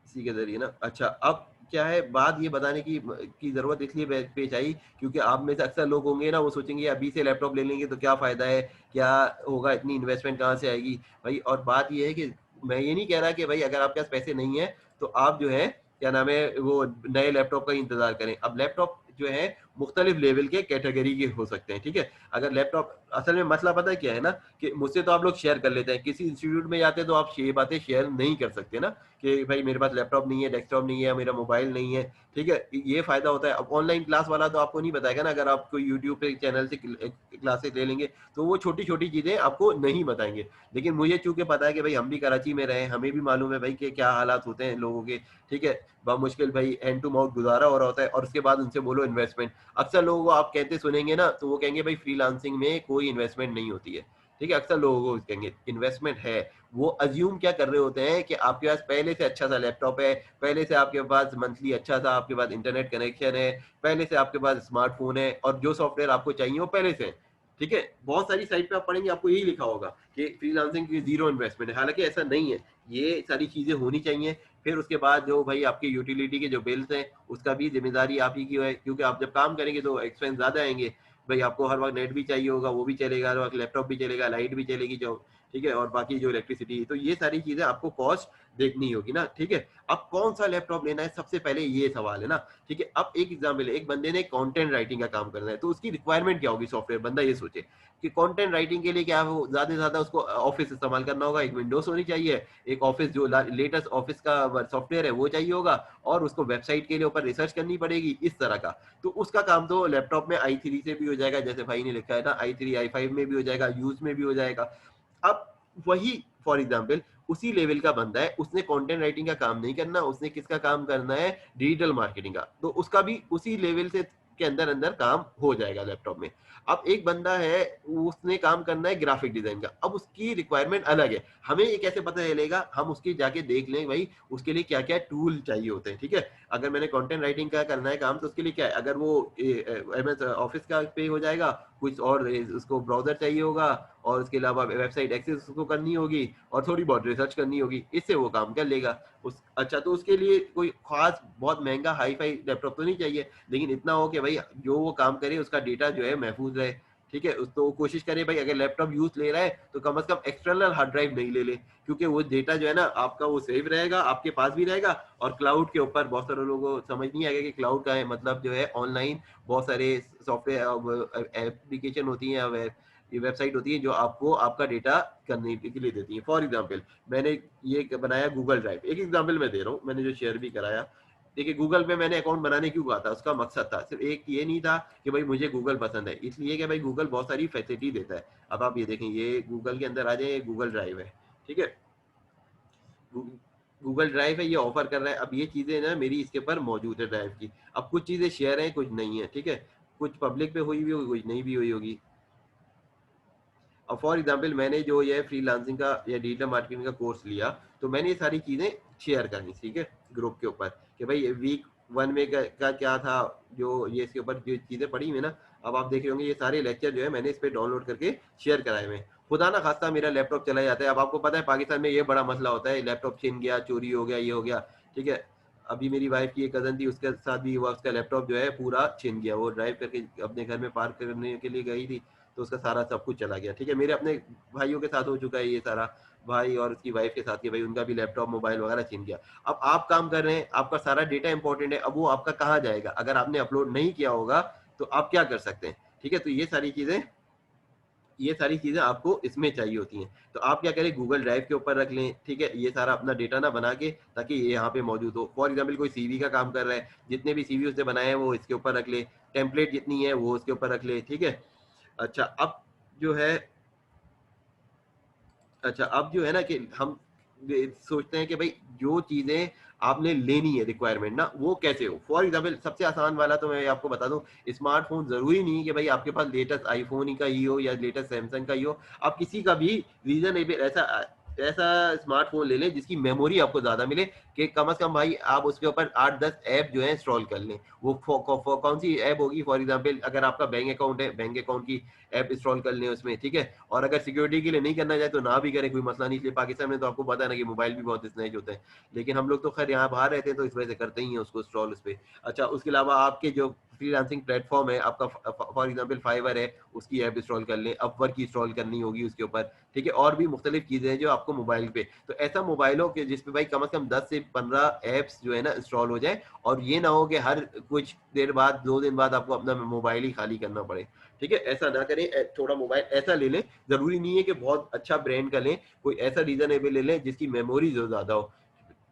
इसी के जरिए ना। अच्छा, अब क्या है, बात ये बताने की जरूरत इसलिए पेश आई क्योंकि आप में से अक्सर लोग होंगे ना, वो सोचेंगे अभी से लैपटॉप ले लेंगे तो क्या फायदा है, क्या होगा, इतनी इन्वेस्टमेंट कहाँ से आएगी भाई। और बात ये है कि मैं ये नहीं कह रहा कि भाई अगर आपके पास पैसे नहीं है तो आप जो है क्या नाम है वो नए लैपटॉप का इंतजार करें। अब लैपटॉप जो है मुख्तलिफ लेवल के कैटेगरी के हो सकते हैं, ठीक है। अगर लैपटॉप, असल में मसला पता है क्या है ना, कि मुझसे तो आप लोग शेयर कर लेते हैं, किसी इंस्टीट्यूट में जाते हैं तो आप ये बातें शेयर नहीं कर सकते ना, कि भाई मेरे पास लैपटॉप नहीं है, डेस्कटॉप नहीं है, मेरा मोबाइल नहीं है, ठीक है। ये फायदा होता है। अब ऑनलाइन क्लास वाला तो आपको नहीं बताएगा ना, अगर आप कोई यूट्यूब पे चैनल से क्लासेस ले लेंगे तो वो छोटी छोटी चीजें आपको नहीं बताएंगे। लेकिन मुझे चूंकि पता है कि भाई हम भी कराची में रहे, हमें भी मालूम है भाई कि क्या हालात होते हैं लोगों के, ठीक है। मुश्किल भाई हैंड टू माउथ गुजारा हो रहा होता है, और उसके बाद उनसे बोलो इन्वेस्टमेंट। अक्सर लोगों को आप कहते सुनेंगे ना तो वो कहेंगे भाई फ्रीलांसिंग में कोई इन्वेस्टमेंट नहीं होती है, ठीक है। अक्सर लोगों को कहेंगे इन्वेस्टमेंट है। वो अज्यूम क्या कर रहे होते हैं कि आपके पास पहले से अच्छा सा लैपटॉप है, पहले से आपके पास मंथली अच्छा सा आपके पास इंटरनेट कनेक्शन है, पहले से आपके पास स्मार्टफोन है, और जो सॉफ्टवेयर आपको चाहिए वो पहले से है, ठीक है। बहुत सारी साइट पे आप पढ़ेंगे आपको यही लिखा होगा कि फ्रीलांसिंग की जीरो इन्वेस्टमेंट है, हालांकि ऐसा नहीं है। ये सारी चीजें होनी चाहिए। फिर उसके बाद जो भाई आपके यूटिलिटी के जो बिल्स हैं उसका भी जिम्मेदारी आप ही की है, क्योंकि आप जब काम करेंगे तो एक्सपेंस ज्यादा आएंगे। भाई आपको हर वक्त नेट भी चाहिए होगा, वो भी चलेगा, हर वक्त लैपटॉप भी चलेगा, लाइट भी चलेगी जो, ठीक है, और बाकी जो इलेक्ट्रिसिटी, तो ये सारी चीजें आपको कॉस्ट देखनी होगी ना, ठीक है। अब कौन सा लैपटॉप लेना है, सबसे पहले ये सवाल है ना, ठीक है। अब एक एग्जाम्पल है, एक बंदे ने कंटेंट राइटिंग का काम करना है तो उसकी रिक्वायरमेंट क्या होगी सॉफ्टवेयर, बंदा ये सोचे कि कंटेंट राइटिंग के लिए क्या हो, ज्यादा से ज्यादा उसको ऑफिस इस्तेमाल करना होगा, एक विंडोज होनी चाहिए, एक ऑफिस जो लेटेस्ट ऑफिस का सॉफ्टवेयर है वो चाहिए होगा, और उसको वेबसाइट के लिए ऊपर रिसर्च करनी पड़ेगी, इस तरह का। तो उसका काम तो लैपटॉप में i3 से भी हो जाएगा, जैसे भाई ने लिखा है ना, i3 i5 में भी हो जाएगा, यूज में भी हो जाएगा। अब वही फॉर एग्जाम्पल उसी लेवल का बंदा है, उसने कंटेंट राइटिंग का काम नहीं करना, उसने किसका काम करना है, डिजिटल मार्केटिंग का, तो उसका भी उसी लेवल से के अंदर अंदर काम हो जाएगा लैपटॉप में। अब एक बंदा है उसने काम करना है ग्राफिक डिजाइन का, अब उसकी रिक्वायरमेंट अलग है। हमें ये कैसे पता चलेगा, हम उसकी जाके देख लें भाई उसके लिए क्या क्या टूल चाहिए होते हैं, ठीक है। अगर मैंने कंटेंट राइटिंग का करना है काम तो उसके लिए क्या है, अगर वो एमएस ऑफिस का पे हो जाएगा, कुछ और उसको ब्राउजर चाहिए होगा, और उसके अलावा वेबसाइट एक्सेस उसको करनी होगी, और थोड़ी बहुत रिसर्च करनी होगी, इससे वो काम कर लेगा। अच्छा, तो उसके लिए कोई खास बहुत महंगा हाई फाई लैपटॉप तो नहीं चाहिए, लेकिन इतना हो कि भाई जो वो काम करे उसका डेटा जो है महफूज रहे, ठीक है। तो कोशिश करें भाई अगर लैपटॉप यूज ले रहा है तो कम से कम एक्सटर्नल हार्ड ड्राइव नहीं ले ले, क्योंकि वो डेटा जो है ना आपका वो सेव रहेगा, आपके पास भी रहेगा, और क्लाउड के ऊपर बहुत सारे लोगों को समझ नहीं आएगा कि क्लाउड का है मतलब जो है ऑनलाइन बहुत सारे सॉफ्टवेयर एप्लीकेशन होती हैं, ये वेबसाइट होती है जो आपको आपका डेटा करने के लिए देती है। फॉर एग्जाम्पल मैंने ये बनाया गूगल ड्राइव, एक एग्जाम्पल मैं दे रहा हूँ, मैंने जो शेयर भी कराया। देखिए गूगल पे मैंने अकाउंट बनाने क्यों कहा था, उसका मकसद था सिर्फ एक ये नहीं था कि भाई मुझे गूगल पसंद है, इसलिए कि भाई गूगल बहुत सारी फैसिलिटी देता है। अब आप ये देखें, ये गूगल के अंदर आ जाए, गूगल ड्राइव है, ठीक है। गूगल ड्राइव है, ये ऑफर कर रहा है। अब ये चीजें ना मेरी इसके ऊपर मौजूद है ड्राइव की। अब कुछ चीजें शेयर है, कुछ नहीं है, ठीक है। कुछ पब्लिक पे हुई भी होगी, कुछ नहीं भी हुई होगी। अब फॉर एग्जाम्पल मैंने जो ये फ्रीलांसिंग का या डिजिटल मार्केटिंग का कोर्स लिया, तो मैंने ये सारी चीजें शेयर करनी, ठीक है, ग्रुप के ऊपर कि भाई वीक 1 में का क्या था, जो ये इसके ऊपर जो चीजें पढ़ी हुई ना। अब आप देख रहे होंगे ये सारे लेक्चर जो है मैंने इस पे डाउनलोड करके शेयर कराए हुए हैं। खुदा ना खास्ता मेरा लैपटॉप चला जाता है, अब आपको पता है पाकिस्तान में ये बड़ा मसला होता है, लैपटॉप छिन गया, चोरी हो गया, ये हो गया, ठीक है। अभी मेरी वाइफ की एक कजन थी, उसके साथ भी हुआ, उसका लैपटॉप जो है पूरा छिन गया, वो ड्राइव करके अपने घर में पार्क करने के लिए गई थी, तो उसका सारा सब कुछ चला गया, ठीक है। मेरे अपने भाइयों के साथ हो चुका है ये सारा, भाई और उसकी वाइफ के साथ, कि भाई उनका भी लैपटॉप मोबाइल वगैरह छिन गया। अब आप काम कर रहे हैं, आपका सारा डेटा इंपॉर्टेंट है, अब वो आपका कहाँ जाएगा, अगर आपने अपलोड नहीं किया होगा तो आप क्या कर सकते हैं, ठीक है। तो ये सारी चीजें ये सारी चीज़ें आपको इसमें चाहिए होती हैं। तो आप क्या करें, गूगल ड्राइव के ऊपर रख लें, ठीक है? ये सारा अपना डेटा ना बना के, ताकि ये यहाँ पे मौजूद हो। फॉर एग्ज़ाम्पल कोई सीवी का काम कर रहा है, जितने भी सीवी उसने बनाए हैं वो इसके ऊपर रख ले, टेम्पलेट जितनी है वो उसके ऊपर रख ले, ठीक है? अच्छा अब जो है अब जो है ना कि हम सोचते हैं कि भाई जो चीज़ें आपने लेनी है रिक्वायरमेंट ना, वो कैसे हो? फॉर एग्ज़ाम्पल सबसे आसान वाला तो मैं आपको बता दूँ, स्मार्टफ़ोन ज़रूरी नहीं है कि भाई आपके पास लेटेस्ट आईफ़ोन ही का ही हो या लेटेस्ट सैमसंग का ही हो। आप किसी का भी रीज़नेबल ऐसा स्मार्टफ़ोन ले लें जिसकी मेमोरी आपको ज़्यादा मिले, कि कम से कम भाई आप उसके ऊपर 8-10 ऐप जो है इंस्टॉल कर लें। वो कौन-सी ऐप होगी, फॉर एग्ज़ाम्पल अगर आपका बैंक अकाउंट है, बैंक अकाउंट की ऐप इंस्टॉल कर लें उसमें, ठीक है? और अगर सिक्योरिटी के लिए नहीं करना चाहे तो ना भी करें, कोई मसला नहीं। इसलिए पाकिस्तान में तो आपको पता है ना कि मोबाइल भी बहुत स्नैच होते हैं। लेकिन हम लोग तो खैर यहाँ बाहर रहते हैं तो इस वजह से करते ही हैं उसको इंस्टॉल उस पे। अच्छा उसके अलावा आपके जो फ्रीलांसिंग प्लेटफ़ॉर्म है आपका, फॉर एग्ज़ाम्पल फाइवर है, उसकी ऐप इंस्टॉल कर लें, अपवर्क की इंस्टॉल करनी होगी उसके ऊपर, ठीक है? और भी मुख्तलिफ चीज़ें हैं जो आपको मोबाइल पे, तो ऐसा मोबाइलों के जिस पे भाई कम से कम 10 से 15 ऐप्स जो है ना इंस्टॉल हो जाएँ, और ये ना हो कि हर कुछ देर बाद 2 दिन बाद आपको अपना मोबाइल ही खाली करना पड़े। ठीक है? ऐसा ना करें, थोड़ा मोबाइल ऐसा ले लें, ज़रूरी नहीं है कि बहुत अच्छा ब्रांड का लें, कोई ऐसा रीज़नेबल ले लें जिसकी मेमोरी जो ज़्यादा हो।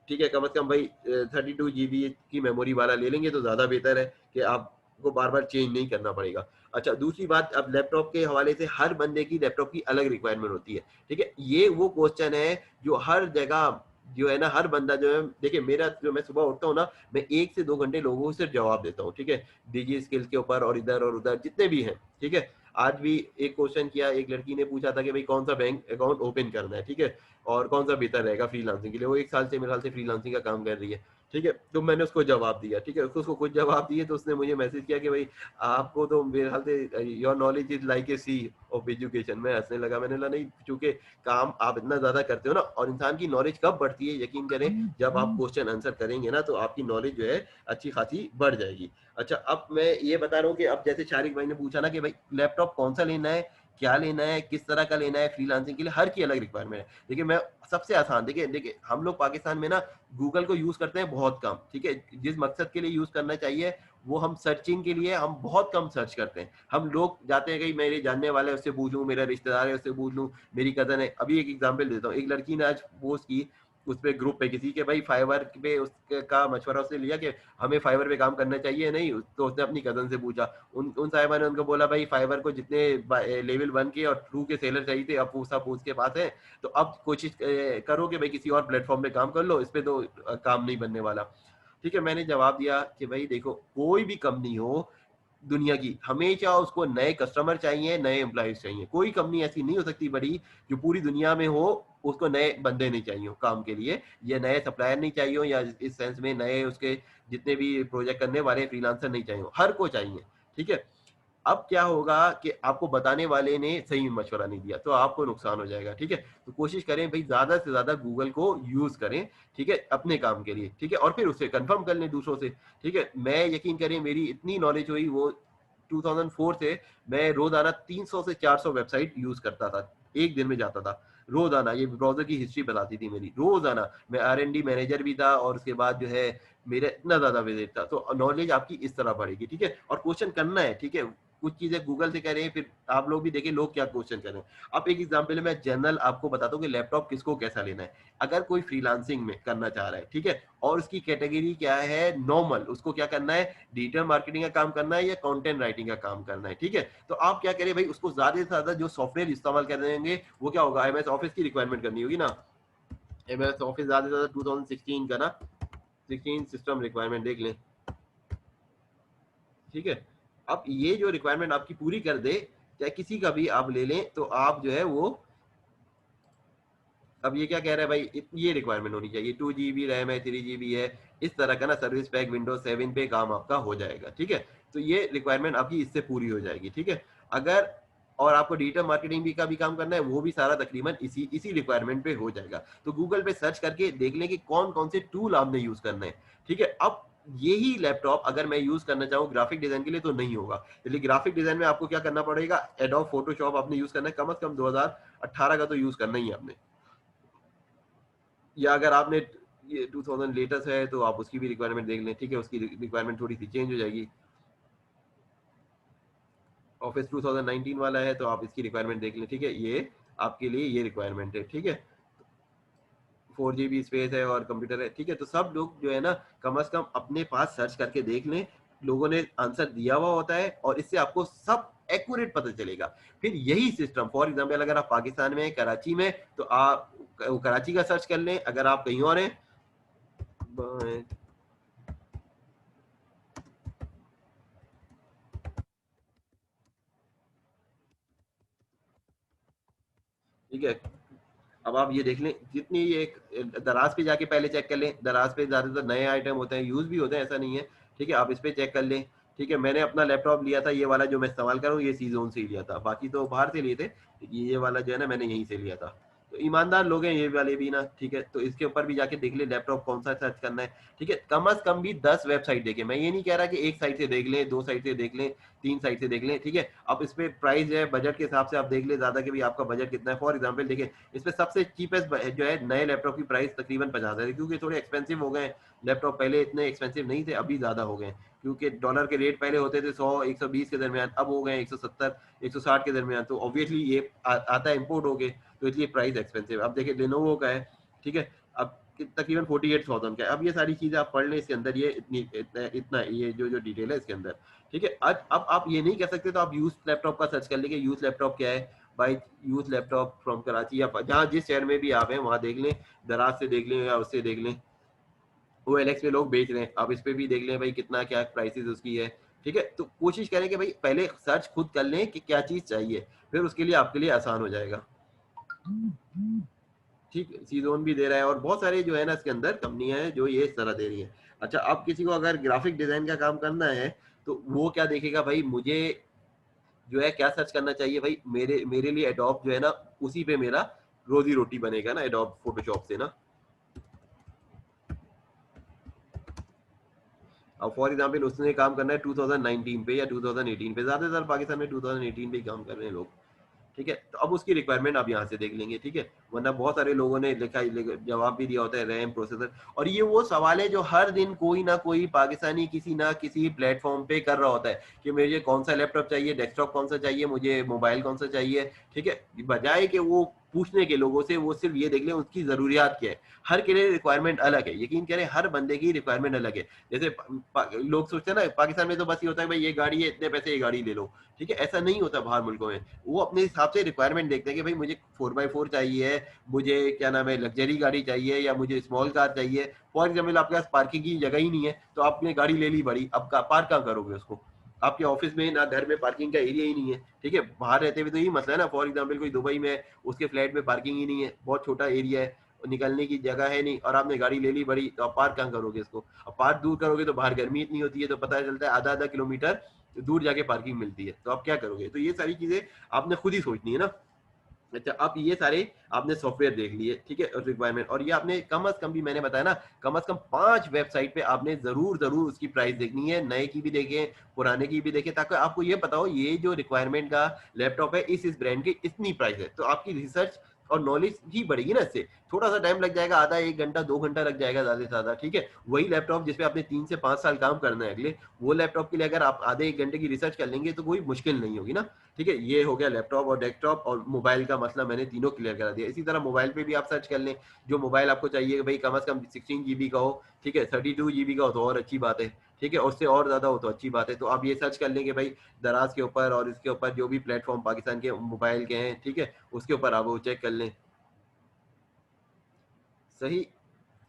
ठीक है? कम से कम भाई 32 जीबी की मेमोरी वाला ले लेंगे तो ज़्यादा बेहतर है, कि आपको बार-बार चेंज नहीं करना पड़ेगा। अच्छा दूसरी बात, अब लैपटॉप के हवाले से हर बंदे की लैपटॉप की अलग रिक्वायरमेंट होती है। ठीक है? ये वो क्वेश्चन है जो हर जगह जो है ना, हर बंदा जो है, देखिए मेरा जो मैं सुबह उठता हूँ ना, मैं 1 से 2 घंटे लोगों को सिर्फ जवाब देता हूँ, ठीक है? डिजी स्किल्स के ऊपर और इधर और उधर जितने भी हैं, ठीक है? आज भी एक क्वेश्चन किया, एक लड़की ने पूछा था कि भई कौन-सा बैंक अकाउंट ओपन करना है, ठीक है? और कौन-सा बेहतर रहेगा फ्रीलांसिंग के लिए? वो 1 साल से मेरे ख़्याल से फ्रीलांसिंग का काम कर रही है, ठीक है? तो मैंने उसको जवाब दिया, ठीक है? उसको कुछ जवाब दिए तो उसने मुझे मैसेज किया कि भई आपको तो मेरे ख़्याल से your knowledge is like a sea of education. मैं हँसने लगा, मैंने बोला नहीं, चूँकि काम आप इतना ज़्यादा करते हो ना, और इंसान की नॉलेज कब बढ़ती है यकीन करें, जब आप क्वेश्चन आंसर करेंगे ना, तो आपकी नॉलेज जो है अच्छी खासी बढ़ जाएगी। अच्छा अब मैं ये बता रहा हूँ कि अब जैसे शारिक भाई ने पूछा ना कि भाई लैपटॉप कौन-सा लेना है, क्या लेना है, किस तरह का लेना है फ्रीलांसिंग के लिए, हर की अलग रिक्वायरमेंट है। देखिए मैं सबसे आसान, देखिए देखिए हम लोग पाकिस्तान में ना गूगल को यूज़ करते हैं बहुत कम, ठीक है? जिस मकसद के लिए यूज़ करना चाहिए, वो हम सर्चिंग के लिए हम बहुत कम सर्च करते हैं। हम लोग जाते हैं कहीं, मेरे जानने वाला है उससे पूछ लूँ, मेरा रिश्तेदार है उससे पूछ लूँ, मेरी कज़न है। अभी एक एग्ज़ाम्पल देता हूँ, एक लड़की ने आज पोस्ट की उस पे, ग्रुप पे किसी के, भाई फाइवर पे उसके का मशवरा उसने लिया कि हमें फाइवर पे काम करना चाहिए या नहीं? तो उसने अपनी कज़न से पूछा। उन साहिबा ने उनको बोला भाई फाइवर को जितने लेवल 1 के और 2 के सेलर चाहिए थे, अब वो सब उसके पास है, तो अब कोशिश करो कि भाई किसी और प्लेटफ़ॉर्म पे काम कर लो, इस पे तो काम नहीं बनने वाला। ठीक है? मैंने जवाब दिया कि भाई देखो, कोई भी कंपनी हो दुनिया की, हमेशा उसको नए कस्टमर चाहिए, नए एम्प्लॉइज़ चाहिए। कोई कंपनी ऐसी नहीं हो सकती बड़ी, जो पूरी दुनिया में हो, उसको नए बंदे नहीं चाहिए हो काम के लिए, या नए सप्लायर नहीं चाहिए हो, या इस सेंस में नए उसके जितने भी प्रोजेक्ट करने वाले फ्रीलांसर नहीं चाहिए हो, हर को चाहिए। ठीक है? अब क्या होगा कि आपको बताने वाले ने सही मशवरा नहीं दिया, तो आपको नुकसान हो जाएगा, ठीक है? तो कोशिश करें भई ज़्यादा से ज़्यादा गूगल को यूज़ करें, ठीक है? अपने काम के लिए, ठीक है? और फिर उससे कन्फर्म कर लें दूसरों से, ठीक है? मैं यकीन करें मेरी इतनी नॉलेज हुई, वो 2004 से मैं रोज़ाना 300 से 400 वेबसाइट यूज़ करता था, 1 दिन में जाता था, रोज़ाना। ये ब्राउज़र की हिस्ट्री बताती थी मेरी, रोज़ाना। मैं आर-एन-डी मैनेजर भी था, और उसके बाद जो है मेरा इतना ज़्यादा विज़िट था, तो नॉलेज आपकी इस तरह बढ़ेगी, ठीक है? और क्वेश्चन करना है, ठीक है? कुछ चीज़ें गूगल से करें, फिर आप लोग भी देखिए लोग क्या क्वेश्चन कर रहे हैं। अब एक एग्ज़ाम्पल है, मैं जनरल आपको बताता हूँ कि लैपटॉप किसको कैसा लेना है। अगर कोई फ्रीलांसिंग में करना चाह रहा है, ठीक है? और उसकी कैटेगरी क्या है, नॉर्मल, उसको क्या करना है, डिजिटल मार्केटिंग का काम करना है या कंटेंट राइटिंग का काम करना है, ठीक है? तो आप क्या करें भाई, उसको ज़्यादा से ज़्यादा जो सॉफ्टवेयर इस्तेमाल कर रहे होंगे, वो क्या होगा, एमएस ऑफिस की रिक्वायरमेंट करनी होगी ना। एमएस ऑफिस ज़्यादा से ज़्यादा 2016 का ना, 16 सिस्टम रिक्वायरमेंट देख लें, ठीक है? अब ये जो रिक्वायरमेंट आपकी पूरी कर दे, चाहे किसी का भी आप ले लें, तो आप जो है वो, अब ये क्या कह रहा है भाई, ये रिक्वायरमेंट होनी चाहिए, 2 जीबी रैम है, 3 जीबी है, इस तरह का ना, सर्विस पैक विंडोज 7 पे काम आपका हो जाएगा, ठीक है? तो ये रिक्वायरमेंट आपकी इससे पूरी हो जाएगी, ठीक है? अगर और आपको डिजिटल मार्केटिंग भी का भी काम करना है, वो भी सारा तकरीबन इसी इसी रिक्वायरमेंट पे हो जाएगा। तो गूगल पे सर्च करके देख लें कि कौन-कौन से टूल आपने यूज़ करने हैं, ठीक है? अब यही लैपटॉप अगर मैं यूज़ करना चाहूँ ग्राफिक डिज़ाइन के लिए तो नहीं होगा। चलिए ग्राफिक डिज़ाइन में आपको क्या करना पड़ेगा, एडोब फोटोशॉप आपने यूज़ करना है, कम से कम 2018 का तो यूज़ करना ही है आपने। या अगर आपने ये 2000 लेटेस्ट है तो आप उसकी भी रिक्वायरमेंट देख लें, ठीक है? उसकी रिक्वायरमेंट थोड़ी-सी चेंज हो जाएगी। ऑफिस 2019 वाला है तो आप इसकी रिक्वायरमेंट देख लें, ठीक है, ये आपके लिए ये रिक्वायरमेंट है, ठीक है। 4 GB स्पेस है और कंप्यूटर है, ठीक है। तो सब लोग जो है ना कम से कम अपने पास सर्च करके देख लें, लोगों ने आंसर दिया हुआ होता है और इससे आपको सब एक्यूरेट पता चलेगा। फिर यही सिस्टम फॉर एग्जांपल अगर आप पाकिस्तान में कराची में तो आप कराची का सर्च कर लें, अगर आप कहीं और हैं ठीक है। अब आप ये देख लें जितनी ये दराज पे जाके पहले चेक कर लें, दराज पे ज्यादातर नए आइटम होते हैं, यूज भी होते हैं, ऐसा नहीं है, ठीक है। आप इस पे चेक कर लें, ठीक है। मैंने अपना लैपटॉप लिया था, ये वाला जो मैं इस्तेमाल कर रहा हूँ, ये सी जोन से ही लिया था, बाकी तो बाहर से लिए थे, ये वाला जो है ना मैंने यहीं से लिया था। तो ईमानदार लोग हैं ये वाले भी ना, ठीक है। तो इसके ऊपर भी जाके देख ले लैपटॉप कौन सा सर्च करना है, ठीक है। कम से कम भी 10 वेबसाइट देखें, मैं ये नहीं कह रहा कि एक साइट से देख लें, 2 साइट से देख लें, 3 साइट से देख लें, ठीक है। अब इस पे प्राइस है बजट के हिसाब से आप देख ले ज्यादा कि भाई आपका बजट कितना है। फॉर एग्जांपल देखिए इसमें सबसे चीपेस्ट जो है नए लैपटॉप की प्राइस तकरीबन 50 है, क्योंकि थोड़े एक्सपेंसिव हो गए लैपटॉप, पहले इतने एक्सपेंसिव नहीं थे, अभी ज्यादा हो गए, क्योंकि डॉलर के रेट पहले होते थे 100 120 के दरमियान, अब हो गए 170 160 के दरमियान। तो ऑब्वियसली ये आता है इम्पोर्ट हो गए, तो इसलिए प्राइस एक्सपेंसिव। अब देखिए लेनोवो का है, ठीक है, अब तकरीबन 48,000 का है। अब ये सारी चीजें आप पढ़ लें इसके अंदर, ये इतना ये जो डिटेल है इसके अंदर, ठीक है। अब आप ये नहीं कह सकते तो आप यूज लैपटॉप का सर्च कर लेंगे, यूज लैपटॉप क्या है भाई, यूज लैपटॉप फ्रॉम कराची या जहाँ जिस शहर में भी आप हैं वहाँ देख लें, दराज से देख लें या उससे देख लें, वो एलेक्स पे लोग बेच रहे हैं, आप इस पे भी देख लें भाई कितना क्या प्राइसेस उसकी है, ठीक है। तो कोशिश करें कि भाई पहले सर्च खुद कर लें कि क्या चीज़ चाहिए, फिर उसके लिए आपके लिए आसान हो जाएगा, ठीक है। सी जोन भी दे रहा है और बहुत सारे जो है ना इसके अंदर कंपनियां हैं जो ये इस तरह दे रही हैं। अच्छा, अब किसी को अगर ग्राफिक डिजाइन का काम करना है तो वो क्या देखेगा भाई, मुझे जो है क्या सर्च करना चाहिए भाई, मेरे मेरे लिए एडोब जो है ना उसी पे मेरा रोजी रोटी बनेगा ना, एडोब फोटोशॉप से ना। अब फॉर एग्जांपल उसने काम करना है 2019 पे या 2018 पे, ज्यादातर पाकिस्तान में 2018 पे ही काम कर रहे हैं लोग, ठीक है। तो अब उसकी रिक्वायरमेंट आप यहाँ से देख लेंगे, ठीक है। वरना बहुत सारे लोगों ने लिखा जवाब भी दिया होता है रैम प्रोसेसर, और ये वो सवाल है जो हर दिन कोई ना कोई पाकिस्तानी किसी ना किसी प्लेटफॉर्म पे कर रहा होता है कि मुझे कौन सा लैपटॉप चाहिए, डेस्कटॉप कौन सा चाहिए, मुझे मोबाइल कौन सा चाहिए, ठीक है। बजाय कि वो पूछने के लोगों से वो सिर्फ ये देख लें उसकी जरूरियात क्या है। हर के लिए रिक्वायरमेंट अलग है, यकीन करें हर बंदे की रिक्वायरमेंट अलग है। जैसे लोग सोचते हैं ना पाकिस्तान में तो बस ये होता है भाई ये गाड़ी है इतने पैसे ये गाड़ी ले लो, ठीक है। ऐसा नहीं होता बाहर मुल्कों में, वो अपने हिसाब से रिक्वायरमेंट देखते हैं कि भाई मुझे 4x4 चाहिए, मुझे क्या नाम है लग्जरी गाड़ी चाहिए या मुझे स्मॉल कार चाहिए। फॉर एग्जाम्पल आपके पास पार्किंग की जगह ही नहीं है तो आपने गाड़ी ले ली बड़ी, अब पार्क कहाँ करोगे उसको, आपके ऑफिस में ना घर में पार्किंग का एरिया ही नहीं है, ठीक है। बाहर रहते हुए तो यही मसला है ना, फॉर एग्जाम्पल कोई दुबई में उसके फ्लैट में पार्किंग ही नहीं है, बहुत छोटा एरिया है, निकलने की जगह है नहीं, और आपने गाड़ी ले ली बड़ी, तो आप पार्क कहाँ करोगे इसको। अब पार्क दूर करोगे तो बाहर गर्मी इतनी होती है तो पता चलता है आधा आधा किलोमीटर दूर जाके पार्किंग मिलती है, तो आप क्या करोगे। तो ये सारी चीजें आपने खुद ही सोचनी है ना। अच्छा, अब ये सारे आपने सॉफ्टवेयर देख लिए, ठीक है, रिक्वायरमेंट, और ये आपने कम से कम भी मैंने बताया ना कम से कम 5 वेबसाइट पे आपने जरूर जरूर उसकी प्राइस देखनी है, नए की भी देखें पुराने की भी देखें, ताकि आपको ये पता हो ये जो रिक्वायरमेंट का लैपटॉप है इस ब्रांड की इतनी प्राइस है, तो आपकी रिसर्च और नॉलेज ही बढ़ेगी ना इससे। थोड़ा सा टाइम लग जाएगा, आधा 1 घंटा 2 घंटा लग जाएगा ज्यादा से ज्यादा, ठीक है। वही लैपटॉप जिसपे आपने 3 से 5 साल काम करना है अगले, वो लैपटॉप के लिए अगर आप आधे 1 घंटे की रिसर्च कर लेंगे तो कोई मुश्किल नहीं होगी ना, ठीक है। ये हो गया लैपटॉप और डेस्कटॉप और मोबाइल का मसला, मैंने तीनों क्लियर करा दिया। इसी तरह मोबाइल पे भी आप सर्च कर लें, जो मोबाइल आपको चाहिए भाई कम से कम 16 GB का हो, ठीक है, 32 GB का हो तो और अच्छी बात है, ठीक है, उससे और ज्यादा हो तो अच्छी बात है। तो आप ये सर्च कर लेंगे भाई दराज के ऊपर और इसके ऊपर जो भी प्लेटफॉर्म पाकिस्तान के मोबाइल के हैं, ठीक है, उसके ऊपर आप वो चेक कर लें। सही,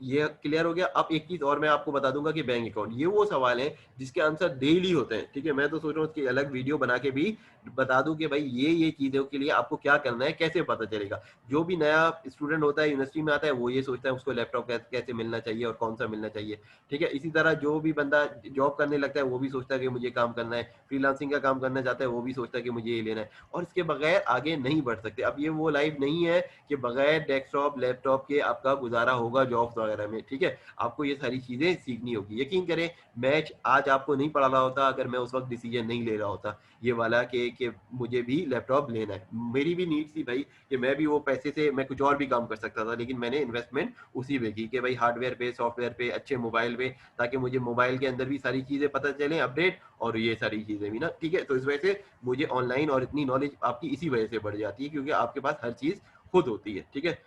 ये क्लियर हो गया। अब एक चीज और मैं आपको बता दूंगा कि बैंक अकाउंट ये वो सवाल है जिसके आंसर डेली होते हैं, ठीक है। मैं तो सोच रहा हूँ उसकी अलग वीडियो बना के भी बता दूं कि भाई ये चीजों के लिए आपको क्या करना है, कैसे पता चलेगा। जो भी नया स्टूडेंट होता है यूनिवर्सिटी में आता है वो ये सोचता है उसको लैपटॉप कैसे मिलना चाहिए और कौन सा मिलना चाहिए, ठीक है। इसी तरह जो भी बंदा जॉब करने लगता है वो भी सोचता है कि मुझे काम करना है, फ्रीलांसिंग का काम करना चाहता है वो भी सोचता है कि मुझे ये लेना है, और इसके बगैर आगे नहीं बढ़ सकते। अब ये वो लाइफ नहीं है कि बगैर डेस्कटॉप लैपटॉप के आपका गुजारा होगा जॉब वगैरह में, ठीक है? आपको ये सारी चीज़ें सीखनी होगी। यकीन करें, मैं आज आपको नहीं पढ़ा रहा होता अगर मैं उस वक़्त डिसीज़न नहीं ले रहा होता, ये वाला कि मुझे भी लैपटॉप लेना है। मेरी भी नीड थी भाई कि मैं भी वो पैसे से मैं कुछ और भी काम कर सकता था, लेकिन मैंने इन्वेस्टमेंट उसी में की कि भाई हार्डवेयर पे, सॉफ्टवेयर पे, अच्छे मोबाइल पे, ताकि मुझे मोबाइल के अंदर भी सारी चीज़ें पता चलें, अपडेट और ये सारी चीज़ें भी ना, ठीक है? तो इस वजह से मुझे ऑनलाइन और इतनी नॉलेज आपकी इसी वजह से बढ़ जाती है क्योंकि आपके पास हर चीज़ खुद होती है, ठीक है?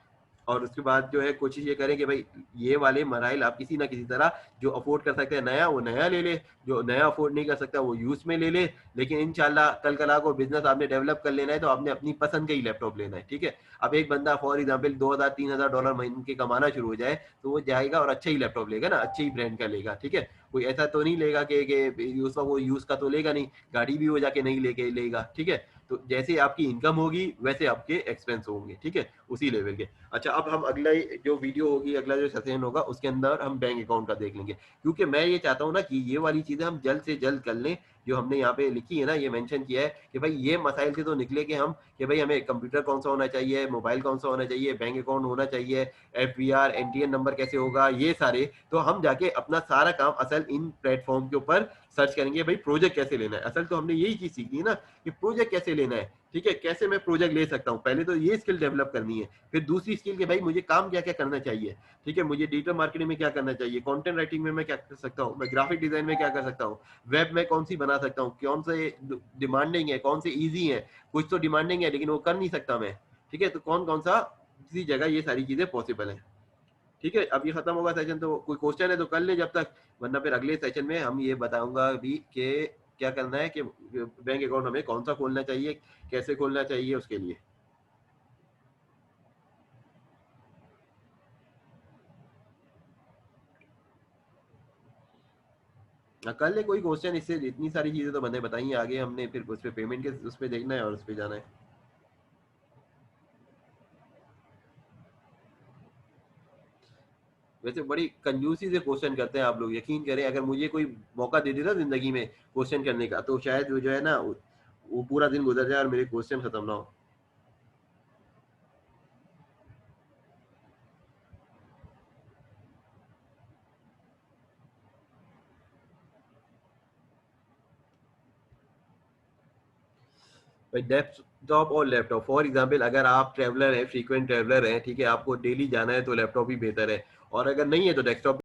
और उसके बाद जो है कोशिश ये करें कि भाई ये वाले मराइल आप किसी ना किसी तरह जो अफोर्ड कर सकते हैं नया, वो नया ले ले, जो नया अफोर्ड नहीं कर सकता वो यूज़ में ले ले। लेकिन इंशाल्लाह कल कला को बिज़नेस आपने डेवलप कर लेना है तो आपने अपनी पसंद का ही लैपटॉप लेना है, ठीक है? अब एक बंदा फॉर एग्ज़ाम्पल 2000 $3000 महीने के कमाना शुरू हो जाए, तो वो जाएगा और अच्छा ही लैपटॉप लेगा ना, अच्छे ही ब्रांड का लेगा, ठीक है? कोई ऐसा तो नहीं लेगा कि उस वक़्त वो यूज़ का तो लेगा नहीं, गाड़ी भी वो जाके नहीं लेके लेगा, ठीक है? तो जैसे आपकी इनकम होगी वैसे आपके एक्सपेंस होंगे, ठीक है? उसी लेवल के। अच्छा, अब हम अगला जो वीडियो होगी, अगला जो सेशन होगा उसके अंदर हम बैंक अकाउंट का देख लेंगे, क्योंकि मैं ये चाहता हूँ ना कि ये वाली चीज़ें हम जल्द से जल्द कर लें। जो हमने यहाँ पे लिखी है ना, ये मेंशन किया है कि भाई ये मसाइल से तो निकले कि हम कि भाई हमें कंप्यूटर कौन सा होना चाहिए, मोबाइल कौन सा होना चाहिए, बैंक अकाउंट होना चाहिए, एफबीआर, एनटीएन नंबर कैसे होगा, ये सारे तो हम जाके अपना सारा काम असल इन प्लेटफॉर्म के ऊपर सर्च करेंगे। भाई प्रोजेक्ट कैसे लेना है, असल तो हमने यही चीज़ सीखनी है ना कि प्रोजेक्ट कैसे लेना है, ठीक है? कैसे मैं प्रोजेक्ट ले सकता हूँ, पहले तो ये स्किल डेवलप करनी है। फिर दूसरी स्किल कि भाई मुझे काम क्या-क्या करना चाहिए, ठीक है? मुझे डिजिटल मार्केटिंग में क्या करना चाहिए, कंटेंट राइटिंग में मैं क्या कर सकता हूँ, मैं ग्राफिक डिज़ाइन में क्या कर सकता हूँ, वेब में कौन-सी बना सकता हूँ, कौन से डिमांडिंग है, कौन से ईज़ी है, कुछ तो डिमांडिंग है लेकिन वो कर नहीं सकता मैं, ठीक है? तो कौन-कौन सा किसी जगह ये सारी चीज़ें पॉसिबल हैं, ठीक है? अब ये खत्म होगा सेशन तो कोई क्वेश्चन है तो कर ले जब तक, वरना फिर अगले सेशन में हम ये बताऊँगा अभी कि क्या करना है कि बैंक अकाउंट हमें कौन-सा खोलना चाहिए, कैसे खोलना चाहिए उसके लिए। कर ले कोई क्वेश्चन, इससे इतनी सारी चीज़ें तो मैंने बताई हैं, आगे हमने फिर उस पे पेमेंट के उस पे देखना है और उस पे जाना है। वैसे बड़ी कंजूसी से क्वेश्चन करते हैं आप लोग, यकीन करें अगर मुझे कोई मौका दे देना ज़िंदगी में क्वेश्चन करने का तो शायद वो जो है ना वो पूरा दिन गुज़र जाए और मेरे क्वेश्चन खत्म ना हो। भाई डेस्कटॉप और लैपटॉप फॉर एग्जांपल अगर आप ट्रैवलर हैं, फ्रीक्वेंट ट्रैवलर हैं, ठीक है, आपको डेली जाना है तो लैपटॉप ही बेहतर है, और अगर नहीं है तो डेस्कटॉप